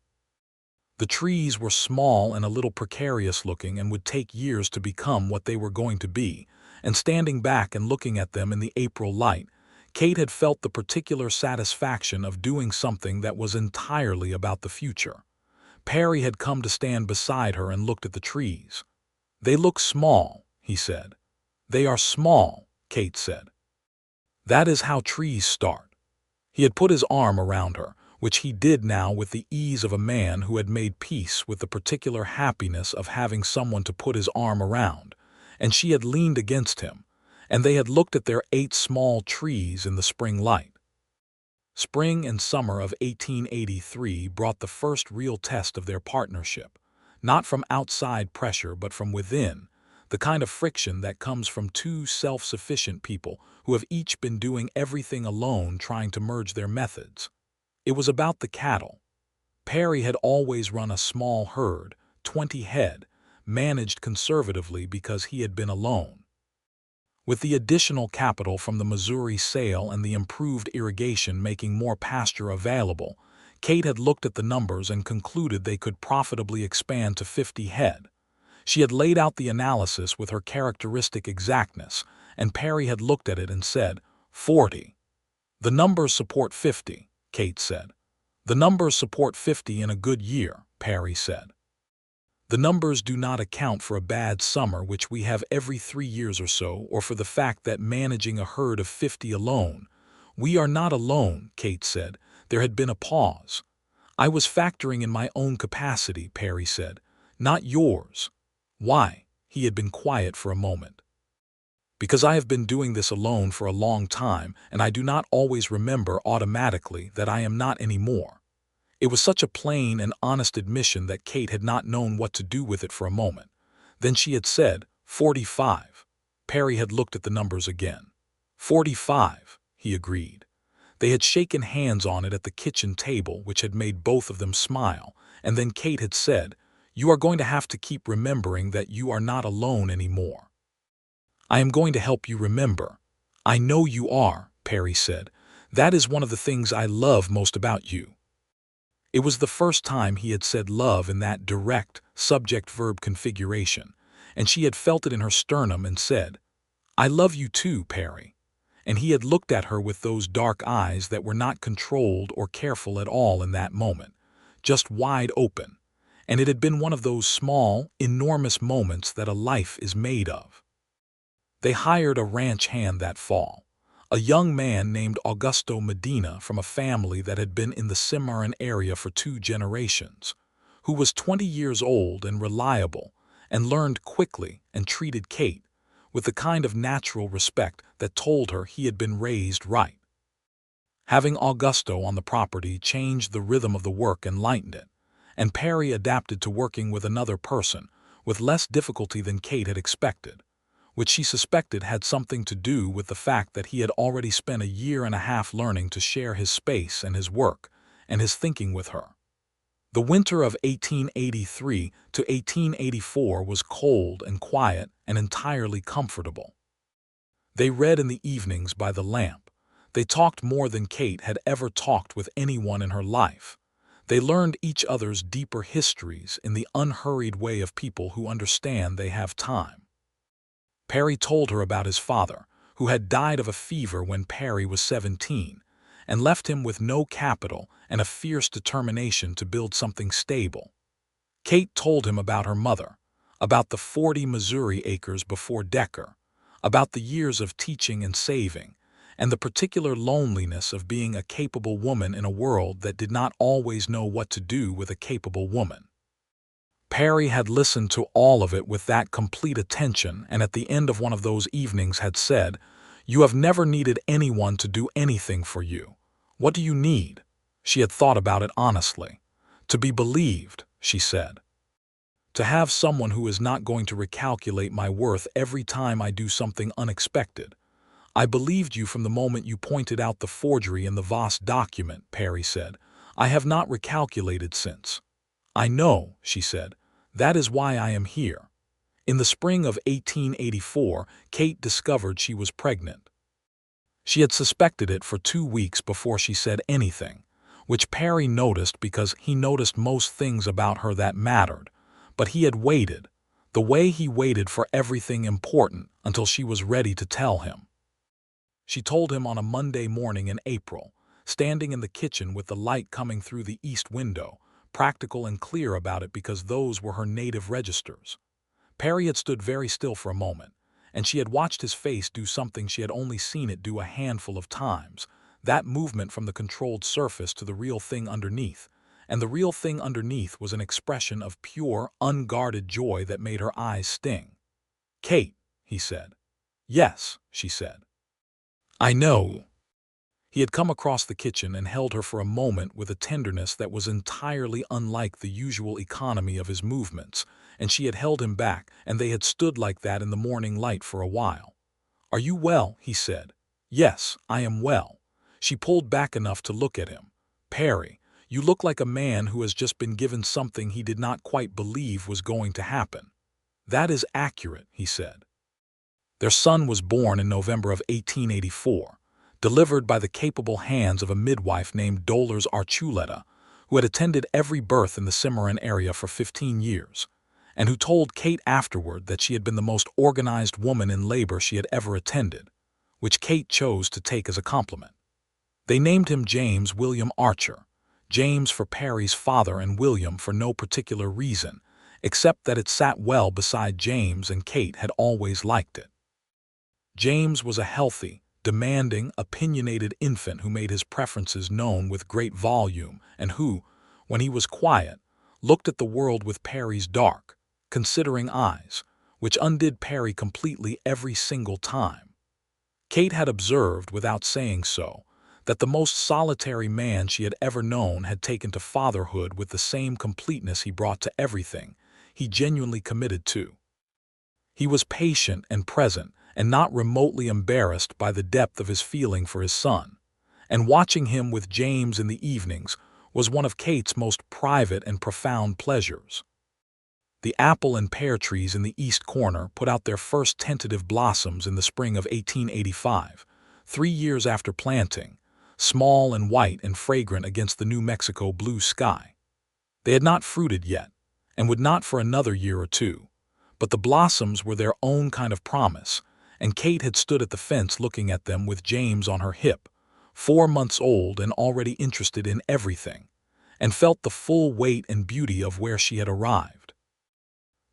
S1: The trees were small and a little precarious looking and would take years to become what they were going to be, and standing back and looking at them in the April light, Kate had felt the particular satisfaction of doing something that was entirely about the future. Perry had come to stand beside her and looked at the trees. "They look small," he said. "They are small," Kate said. "That is how trees start." He had put his arm around her, which he did now with the ease of a man who had made peace with the particular happiness of having someone to put his arm around, and she had leaned against him, and they had looked at their 8 small trees in the spring light. Spring and summer of 1883 brought the first real test of their partnership, not from outside pressure but from within, the kind of friction that comes from two self-sufficient people who have each been doing everything alone trying to merge their methods. It was about the cattle. Perry had always run a small herd, 20 head, managed conservatively because he had been alone. With the additional capital from the Missouri sale and the improved irrigation making more pasture available, Kate had looked at the numbers and concluded they could profitably expand to 50 head. She had laid out the analysis with her characteristic exactness, and Perry had looked at it and said, 40. "The numbers support 50, Kate said. "The numbers support 50 in a good year," Perry said. "The numbers do not account for a bad summer which we have every 3 years or so, or for the fact that managing a herd of 50 alone—" "We are not alone," Kate said. There had been a pause. "I was factoring in my own capacity," Perry said, "not yours." "Why?" He had been quiet for a moment. "Because I have been doing this alone for a long time, and I do not always remember automatically that I am not anymore." It was such a plain and honest admission that Kate had not known what to do with it for a moment. Then she had said, 45. Perry had looked at the numbers again. 45, he agreed. They had shaken hands on it at the kitchen table, which had made both of them smile, and then Kate had said, "You are going to have to keep remembering that you are not alone anymore." "I am going to help you remember." "I know you are," Perry said. "That is one of the things I love most about you." It was the first time he had said love in that direct, subject-verb configuration, and she had felt it in her sternum and said, "I love you too, Perry." And he had looked at her with those dark eyes that were not controlled or careful at all in that moment, just wide open, and it had been one of those small, enormous moments that a life is made of. They hired a ranch hand that fall, a young man named Augusto Medina from a family that had been in the Cimarron area for 2 generations, who was 20 years old and reliable, and learned quickly and treated Kate with the kind of natural respect that told her he had been raised right. Having Augusto on the property changed the rhythm of the work and lightened it, and Perry adapted to working with another person with less difficulty than Kate had expected, which she suspected had something to do with the fact that he had already spent a year and a half learning to share his space and his work and his thinking with her. The winter of 1883 to 1884 was cold and quiet and entirely comfortable. They read in the evenings by the lamp. They talked more than Kate had ever talked with anyone in her life. They learned each other's deeper histories in the unhurried way of people who understand they have time. Perry told her about his father, who had died of a fever when Perry was 17, and left him with no capital and a fierce determination to build something stable. Kate told him about her mother, about the 40 Missouri acres before Decker, about the years of teaching and saving, and the particular loneliness of being a capable woman in a world that did not always know what to do with a capable woman. Perry had listened to all of it with that complete attention, and at the end of one of those evenings had said, "You have never needed anyone to do anything for you. What do you need?" She had thought about it honestly. "To be believed," she said. "To have someone who is not going to recalculate my worth every time I do something unexpected." "I believed you from the moment you pointed out the forgery in the Voss document," Perry said. "I have not recalculated since." "I know," she said. "That is why I am here. In the spring of 1884, Kate discovered she was pregnant. She had suspected it for 2 weeks before she said anything, which Perry noticed because he noticed most things about her that mattered, but he had waited, the way he waited for everything important until she was ready to tell him. She told him on a Monday morning in April, standing in the kitchen with the light coming through the east window, practical and clear about it because those were her native registers. Perry had stood very still for a moment, and she had watched his face do something she had only seen it do a handful of times, that movement from the controlled surface to the real thing underneath, and the real thing underneath was an expression of pure, unguarded joy that made her eyes sting. "Kate," he said. "Yes," she said. "I know." He had come across the kitchen and held her for a moment with a tenderness that was entirely unlike the usual economy of his movements, and she had held him back, and they had stood like that in the morning light for a while. "Are you well?" he said. "Yes, I am well." She pulled back enough to look at him. "Perry, you look like a man who has just been given something he did not quite believe was going to happen." "That is accurate," he said. Their son was born in November of 1884, delivered by the capable hands of a midwife named Dolores Archuleta, who had attended every birth in the Cimarron area for 15 years, and who told Kate afterward that she had been the most organized woman in labor she had ever attended, which Kate chose to take as a compliment. They named him James William Archer, James for Perry's father and William for no particular reason, except that it sat well beside James and Kate had always liked it. James was a healthy, demanding, opinionated infant who made his preferences known with great volume and who, when he was quiet, looked at the world with Perry's dark, considering eyes, which undid Perry completely every single time. Kate had observed, without saying so, that the most solitary man she had ever known had taken to fatherhood with the same completeness he brought to everything he genuinely committed to. He was patient and present, and not remotely embarrassed by the depth of his feeling for his son, and watching him with James in the evenings was one of Kate's most private and profound pleasures. The apple and pear trees in the east corner put out their first tentative blossoms in the spring of 1885, 3 years after planting, small and white and fragrant against the New Mexico blue sky. They had not fruited yet, and would not for another year or two, but the blossoms were their own kind of promise, and Kate had stood at the fence looking at them with James on her hip, 4 months old and already interested in everything, and felt the full weight and beauty of where she had arrived.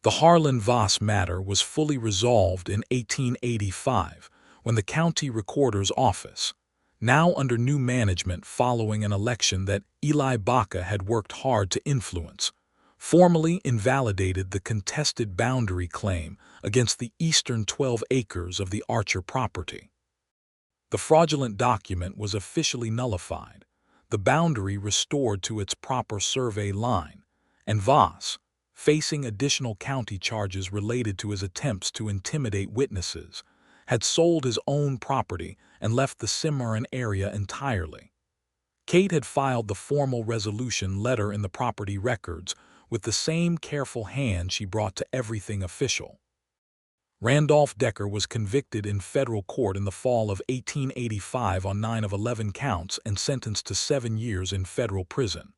S1: The Harlan Voss matter was fully resolved in 1885 when the county recorder's office, now under new management following an election that Eli Baca had worked hard to influence, formally invalidated the contested boundary claim against the eastern 12 acres of the Archer property. The fraudulent document was officially nullified, the boundary restored to its proper survey line, and Voss, facing additional county charges related to his attempts to intimidate witnesses, had sold his own property and left the Cimarron area entirely. Kate had filed the formal resolution letter in the property records with the same careful hand she brought to everything official. Randolph Decker was convicted in federal court in the fall of 1885 on 9 of 11 counts and sentenced to 7 years in federal prison.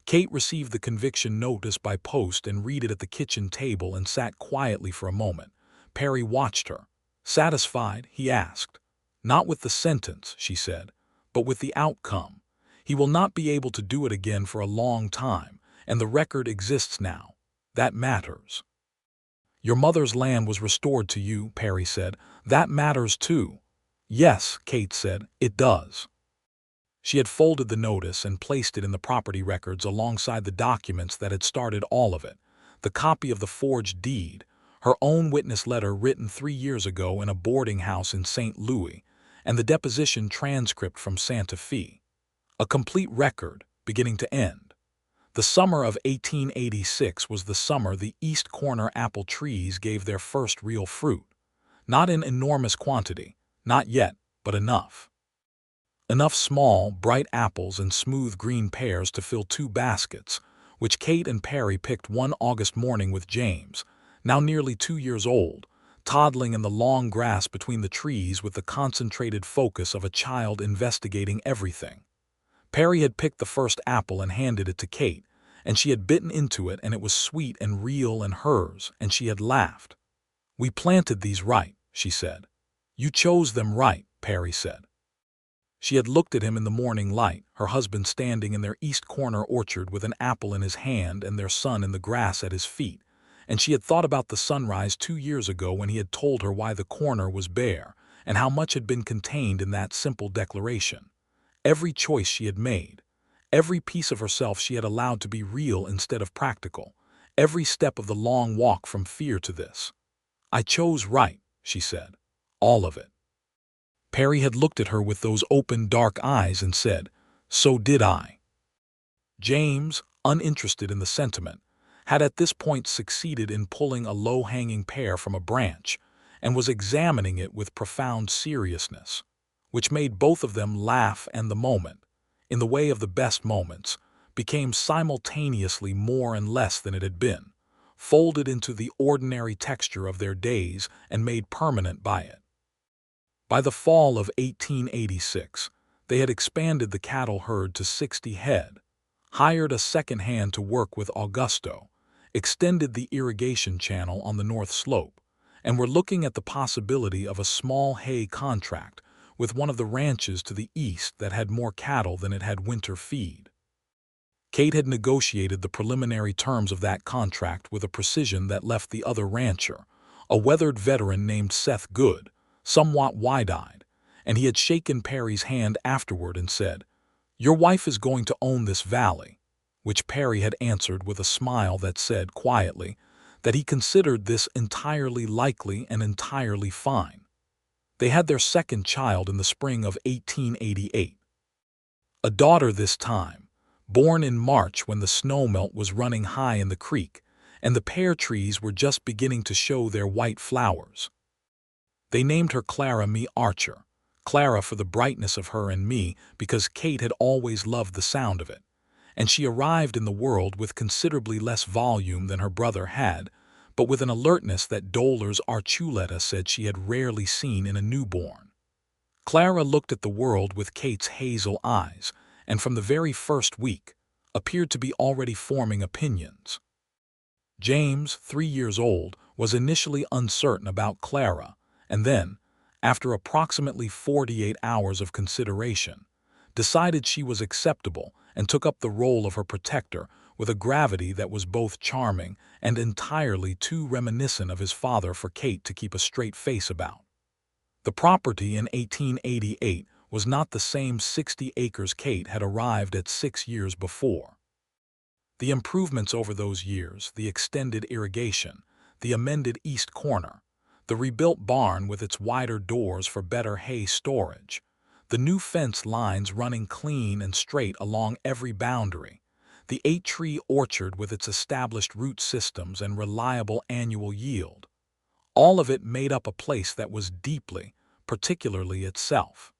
S1: Kate received the conviction notice by post and read it at the kitchen table and sat quietly for a moment. Perry watched her. "Satisfied?" he asked. "Not with the sentence," she said, "but with the outcome. He will not be able to do it again for a long time, and the record exists now. That matters." "Your mother's land was restored to you," Perry said. "That matters too." "Yes," Kate said, "it does." She had folded the notice and placed it in the property records alongside the documents that had started all of it, the copy of the forged deed, her own witness letter written 3 years ago in a boarding house in St. Louis, and the deposition transcript from Santa Fe. A complete record, beginning to end. The summer of 1886 was the summer the East Corner apple trees gave their first real fruit. Not in enormous quantity, not yet, but enough. Enough small, bright apples and smooth green pears to fill 2 baskets, which Kate and Perry picked one August morning with James, now nearly 2 years old, toddling in the long grass between the trees with the concentrated focus of a child investigating everything. Perry had picked the first apple and handed it to Kate, and she had bitten into it, and it was sweet and real and hers, and she had laughed. "We planted these right," she said. "You chose them right," Perry said. She had looked at him in the morning light, her husband standing in their east corner orchard with an apple in his hand and their son in the grass at his feet, and she had thought about the sunrise 2 years ago when he had told her why the corner was bare, and how much had been contained in that simple declaration. Every choice she had made, every piece of herself she had allowed to be real instead of practical, every step of the long walk from fear to this. "I chose right," she said. "All of it." Perry had looked at her with those open, dark eyes and said, "So did I." James, uninterested in the sentiment, had at this point succeeded in pulling a low-hanging pear from a branch and was examining it with profound seriousness, which made both of them laugh, and the moment, in the way of the best moments, became simultaneously more and less than it had been, folded into the ordinary texture of their days and made permanent by it. By the fall of 1886, they had expanded the cattle herd to 60 head, hired a second hand to work with Augusto, extended the irrigation channel on the north slope, and were looking at the possibility of a small hay contract with one of the ranches to the east that had more cattle than it had winter feed. Kate had negotiated the preliminary terms of that contract with a precision that left the other rancher, a weathered veteran named Seth Good, somewhat wide-eyed, and he had shaken Perry's hand afterward and said, "Your wife is going to own this valley," which Perry had answered with a smile that said quietly that he considered this entirely likely and entirely fine. They had their second child in the spring of 1888. A daughter this time, born in March when the snowmelt was running high in the creek, and the pear trees were just beginning to show their white flowers. They named her Clara Me Archer, Clara for the brightness of her and me, because Kate had always loved the sound of it, and she arrived in the world with considerably less volume than her brother had, but with an alertness that Dolores Archuleta said she had rarely seen in a newborn. Clara looked at the world with Kate's hazel eyes, and from the very first week, appeared to be already forming opinions. James, 3 years old, was initially uncertain about Clara, and then, after approximately 48 hours of consideration, decided she was acceptable and took up the role of her protector with a gravity that was both charming and entirely too reminiscent of his father for Kate to keep a straight face about. The property in 1888 was not the same 60 acres Kate had arrived at 6 years before. The improvements over those years, the extended irrigation, the amended east corner, the rebuilt barn with its wider doors for better hay storage, the new fence lines running clean and straight along every boundary, the 8-tree orchard with its established root systems and reliable annual yield, all of it made up a place that was deeply, particularly itself.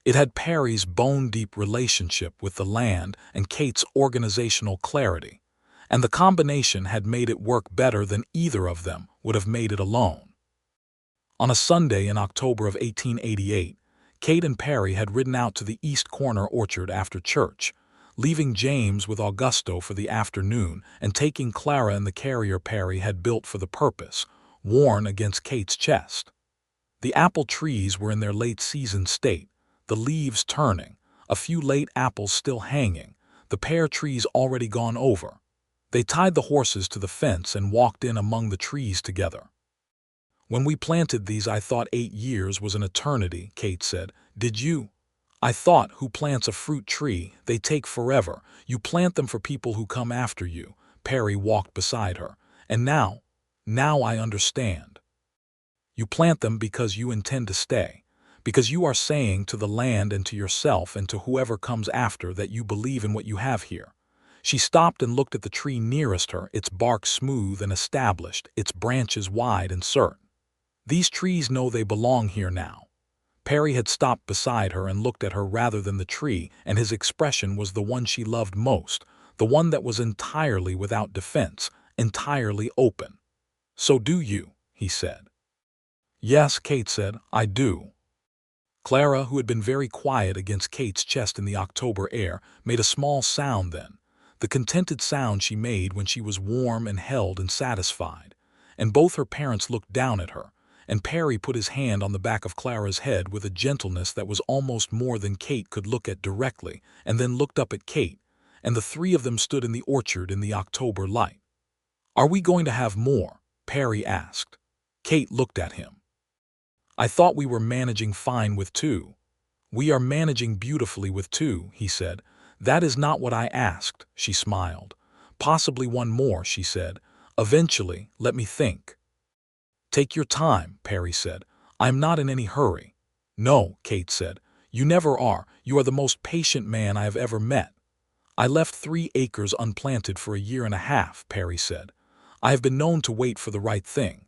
S1: It had Perry's bone-deep relationship with the land and Kate's organizational clarity, and the combination had made it work better than either of them would have made it alone. On a Sunday in October of 1888, Kate and Perry had ridden out to the east corner orchard after church, leaving James with Augusto for the afternoon and taking Clara in the carrier Perry had built for the purpose, worn against Kate's chest. The apple trees were in their late-season state, the leaves turning, a few late apples still hanging, the pear trees already gone over. They tied the horses to the fence and walked in among the trees together. "When we planted these, I thought 8 years was an eternity," Kate said. "Did you?" "I thought, who plants a fruit tree? They take forever. You plant them for people who come after you." Perry walked beside her. "And now I understand. You plant them because you intend to stay, because you are saying to the land and to yourself and to whoever comes after that you believe in what you have here." She stopped and looked at the tree nearest her, its bark smooth and established, its branches wide and certain. "These trees know they belong here now." Perry had stopped beside her and looked at her rather than the tree, and his expression was the one she loved most, the one that was entirely without defense, entirely open. "So do you," he said. "Yes," Kate said, "I do." Clara, who had been very quiet against Kate's chest in the October air, made a small sound then, the contented sound she made when she was warm and held and satisfied, and both her parents looked down at her, and Perry put his hand on the back of Clara's head with a gentleness that was almost more than Kate could look at directly, and then looked up at Kate, and the three of them stood in the orchard in the October light. "Are we going to have more?" Perry asked. Kate looked at him. "I thought we were managing fine with two." "We are managing beautifully with two," he said. "That is not what I asked," she smiled. "Possibly one more," she said. "Eventually, let me think." "Take your time," Perry said. "I'm not in any hurry." "No," Kate said. "You never are. You are the most patient man I have ever met." "I left 3 acres unplanted for a year and a half," Perry said. "I have been known to wait for the right thing."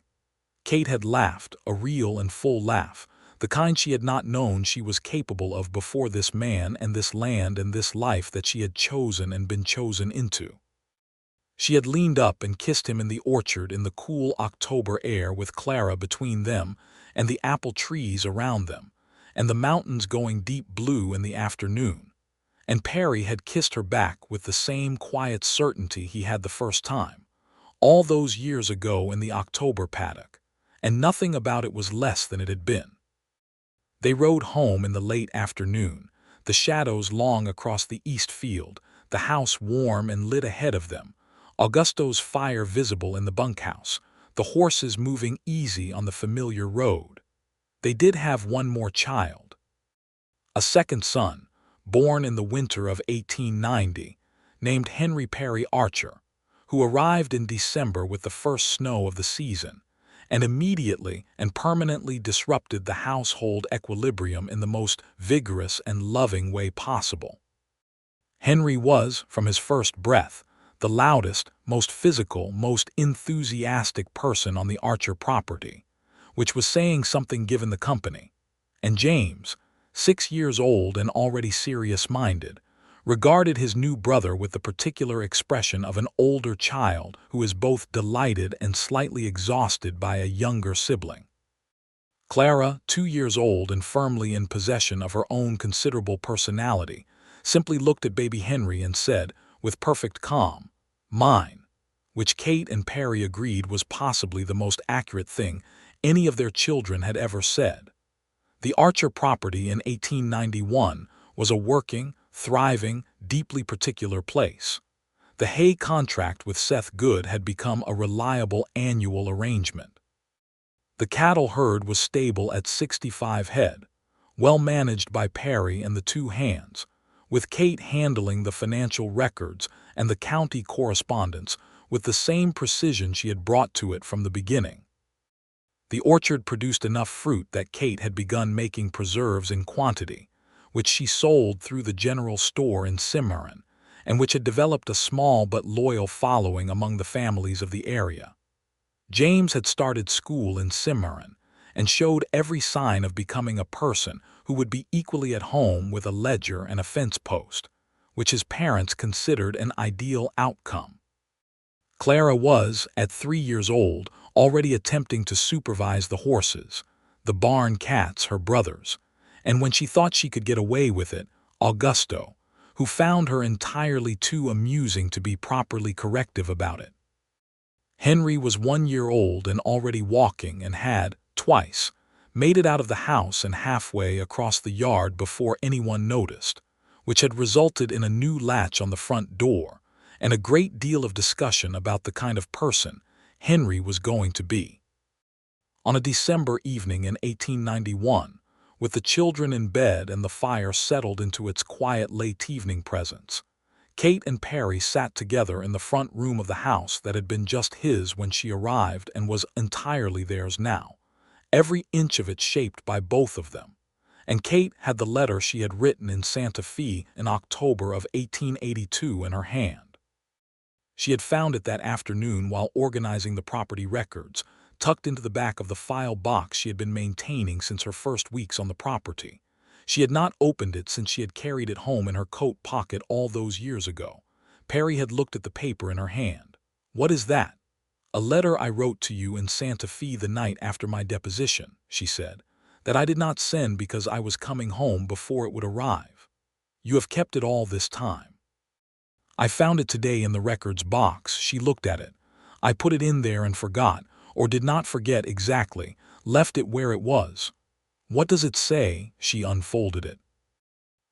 S1: Kate had laughed, a real and full laugh, the kind she had not known she was capable of before this man and this land and this life that she had chosen and been chosen into. She had leaned up and kissed him in the orchard in the cool October air with Clara between them and the apple trees around them, and the mountains going deep blue in the afternoon. And Perry had kissed her back with the same quiet certainty he had the first time, all those years ago in the October paddock, and nothing about it was less than it had been. They rode home in the late afternoon, the shadows long across the east field, the house warm and lit ahead of them, Augusto's fire visible in the bunkhouse, the horses moving easy on the familiar road. They did have one more child. A second son, born in the winter of 1890, named Henry Perry Archer, who arrived in December with the first snow of the season, and immediately and permanently disrupted the household equilibrium in the most vigorous and loving way possible. Henry was, from his first breath, the loudest, most physical, most enthusiastic person on the Archer property, which was saying something given the company. And James, 6 years old and already serious-minded, regarded his new brother with the particular expression of an older child who is both delighted and slightly exhausted by a younger sibling. Clara, 2 years old and firmly in possession of her own considerable personality, simply looked at baby Henry and said, with perfect calm, "Mine," which Kate and Perry agreed was possibly the most accurate thing any of their children had ever said. The Archer property in 1891 was a working, thriving, deeply particular place. The hay contract with Seth Good had become a reliable annual arrangement. The cattle herd was stable at 65 head, well managed by Perry and the two hands, with Kate handling the financial records and the county correspondence with the same precision she had brought to it from the beginning. The orchard produced enough fruit that Kate had begun making preserves in quantity, which she sold through the general store in Cimarron, and which had developed a small but loyal following among the families of the area. James had started school in Cimarron and showed every sign of becoming a person who would be equally at home with a ledger and a fence post, which his parents considered an ideal outcome. Clara was, at 3 years old, already attempting to supervise the horses, the barn cats her brothers, and when she thought she could get away with it, Augusto, who found her entirely too amusing to be properly corrective about it. Henry was 1 year old and already walking and had, twice, made it out of the house and halfway across the yard before anyone noticed, which had resulted in a new latch on the front door and a great deal of discussion about the kind of person Henry was going to be. On a December evening in 1891, with the children in bed and the fire settled into its quiet late-evening presence, Kate and Perry sat together in the front room of the house that had been just his when she arrived and was entirely theirs now, every inch of it shaped by both of them. And Kate had the letter she had written in Santa Fe in October of 1882 in her hand. She had found it that afternoon while organizing the property records, tucked into the back of the file box she had been maintaining since her first weeks on the property. She had not opened it since she had carried it home in her coat pocket all those years ago. Perry had looked at the paper in her hand. "What is that?" "A letter I wrote to you in Santa Fe the night after my deposition," she said, "that I did not send because I was coming home before it would arrive. You have kept it all this time." "I found it today in the records box." She looked at it. "I put it in there and forgot, or did not forget exactly, left it where it was." "What does it say?" She unfolded it.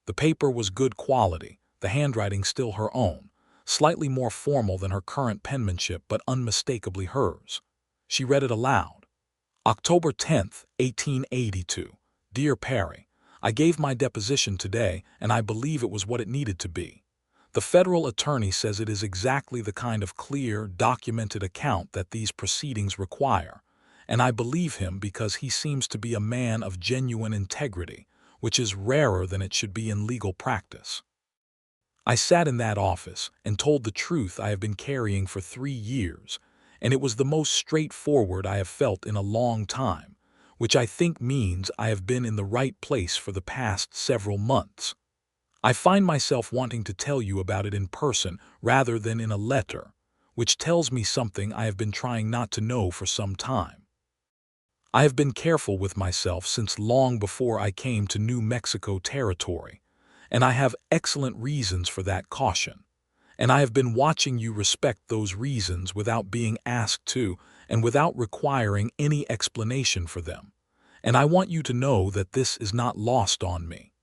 S1: The paper was good quality, the handwriting still her own, slightly more formal than her current penmanship but unmistakably hers. She read it aloud. "October 10th, 1882. Dear Perry, I gave my deposition today, and I believe it was what it needed to be. The federal attorney says it is exactly the kind of clear, documented account that these proceedings require, and I believe him because he seems to be a man of genuine integrity, which is rarer than it should be in legal practice. I sat in that office and told the truth I have been carrying for 3 years, and it was the most straightforward I have felt in a long time, which I think means I have been in the right place for the past several months. I find myself wanting to tell you about it in person rather than in a letter, which tells me something I have been trying not to know for some time. I have been careful with myself since long before I came to New Mexico territory, and I have excellent reasons for that caution. And I have been watching you respect those reasons without being asked to and without requiring any explanation for them. And I want you to know that this is not lost on me.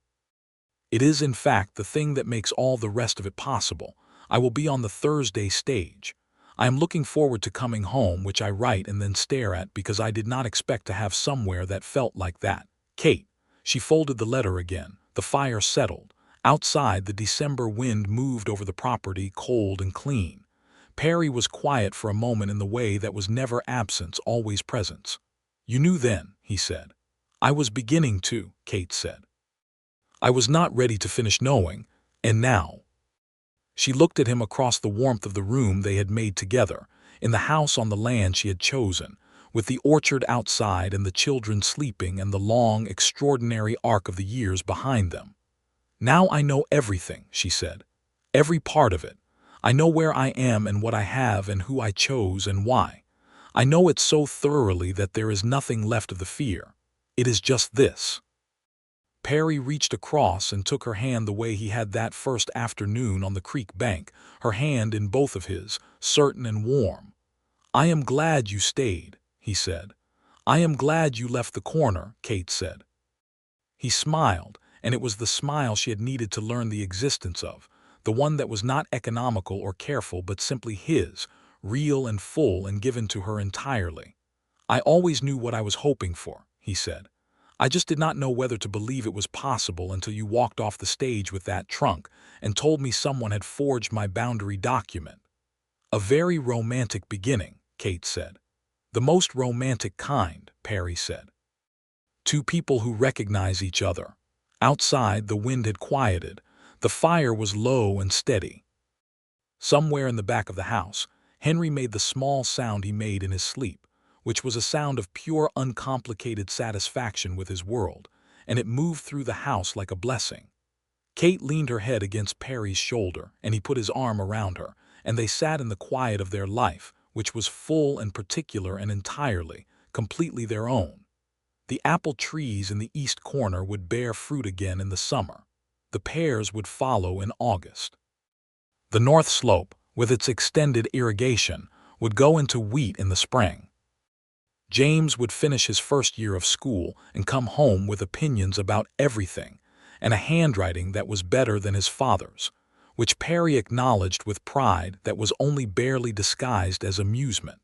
S1: It is, in fact, the thing that makes all the rest of it possible. I will be on the Thursday stage. I am looking forward to coming home, which I write and then stare at because I did not expect to have somewhere that felt like that. Kate." She folded the letter again. The fire settled. Outside, the December wind moved over the property, cold and clean. Perry was quiet for a moment in the way that was never absence, always presence. "You knew then," he said. "I was beginning to," Kate said. "I was not ready to finish knowing, and now." She looked at him across the warmth of the room they had made together, in the house on the land she had chosen, with the orchard outside and the children sleeping and the long, extraordinary arc of the years behind them. "Now I know everything," she said. "Every part of it. I know where I am and what I have and who I chose and why. I know it so thoroughly that there is nothing left of the fear. It is just this." Perry reached across and took her hand the way he had that first afternoon on the creek bank, her hand in both of his, certain and warm. "I am glad you stayed," he said. "I am glad you left the corner," Kate said. He smiled, and it was the smile she had needed to learn the existence of, the one that was not economical or careful but simply his, real and full and given to her entirely. "I always knew what I was hoping for," he said. "I just did not know whether to believe it was possible until you walked off the stage with that trunk and told me someone had forged my boundary document." "A very romantic beginning," Kate said. "The most romantic kind," Perry said. "Two people who recognize each other." Outside, the wind had quieted. The fire was low and steady. Somewhere in the back of the house, Henry made the small sound he made in his sleep, which was a sound of pure, uncomplicated satisfaction with his world, and it moved through the house like a blessing. Kate leaned her head against Perry's shoulder, and he put his arm around her, and they sat in the quiet of their life, which was full and particular and entirely, completely their own. The apple trees in the east corner would bear fruit again in the summer. The pears would follow in August. The north slope, with its extended irrigation, would go into wheat in the spring. James would finish his first year of school and come home with opinions about everything, and a handwriting that was better than his father's, which Perry acknowledged with pride that was only barely disguised as amusement.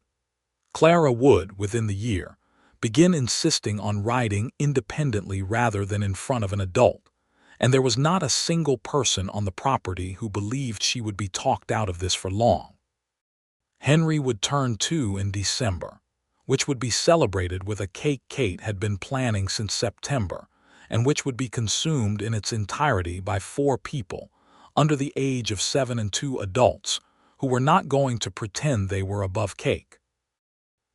S1: Clara would, within the year, begin insisting on writing independently rather than in front of an adult, and there was not a single person on the property who believed she would be talked out of this for long. Henry would turn 2 in December, which would be celebrated with a cake Kate had been planning since September, and which would be consumed in its entirety by 4 people, under the age of 7 and 2 adults, who were not going to pretend they were above cake.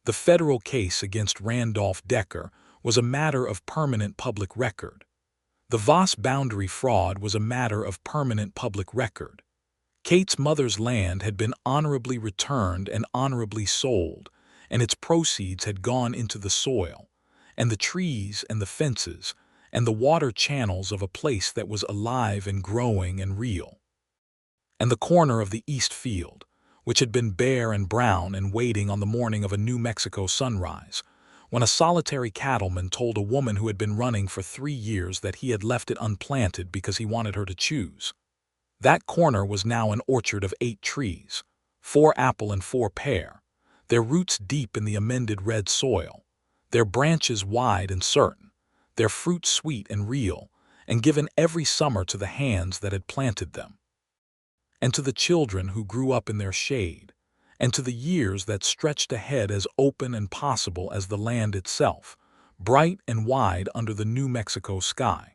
S1: The federal case against Randolph Decker was a matter of permanent public record. The Voss boundary fraud was a matter of permanent public record. Kate's mother's land had been honorably returned and honorably sold, and its proceeds had gone into the soil, and the trees and the fences, and the water channels of a place that was alive and growing and real. And the corner of the east field, which had been bare and brown and waiting on the morning of a New Mexico sunrise, when a solitary cattleman told a woman who had been running for 3 years that he had left it unplanted because he wanted her to choose. That corner was now an orchard of 8 trees, 4 apple and 4 pear, their roots deep in the amended red soil, their branches wide and certain, their fruit sweet and real, and given every summer to the hands that had planted them, and to the children who grew up in their shade, and to the years that stretched ahead as open and possible as the land itself, bright and wide under the New Mexico sky.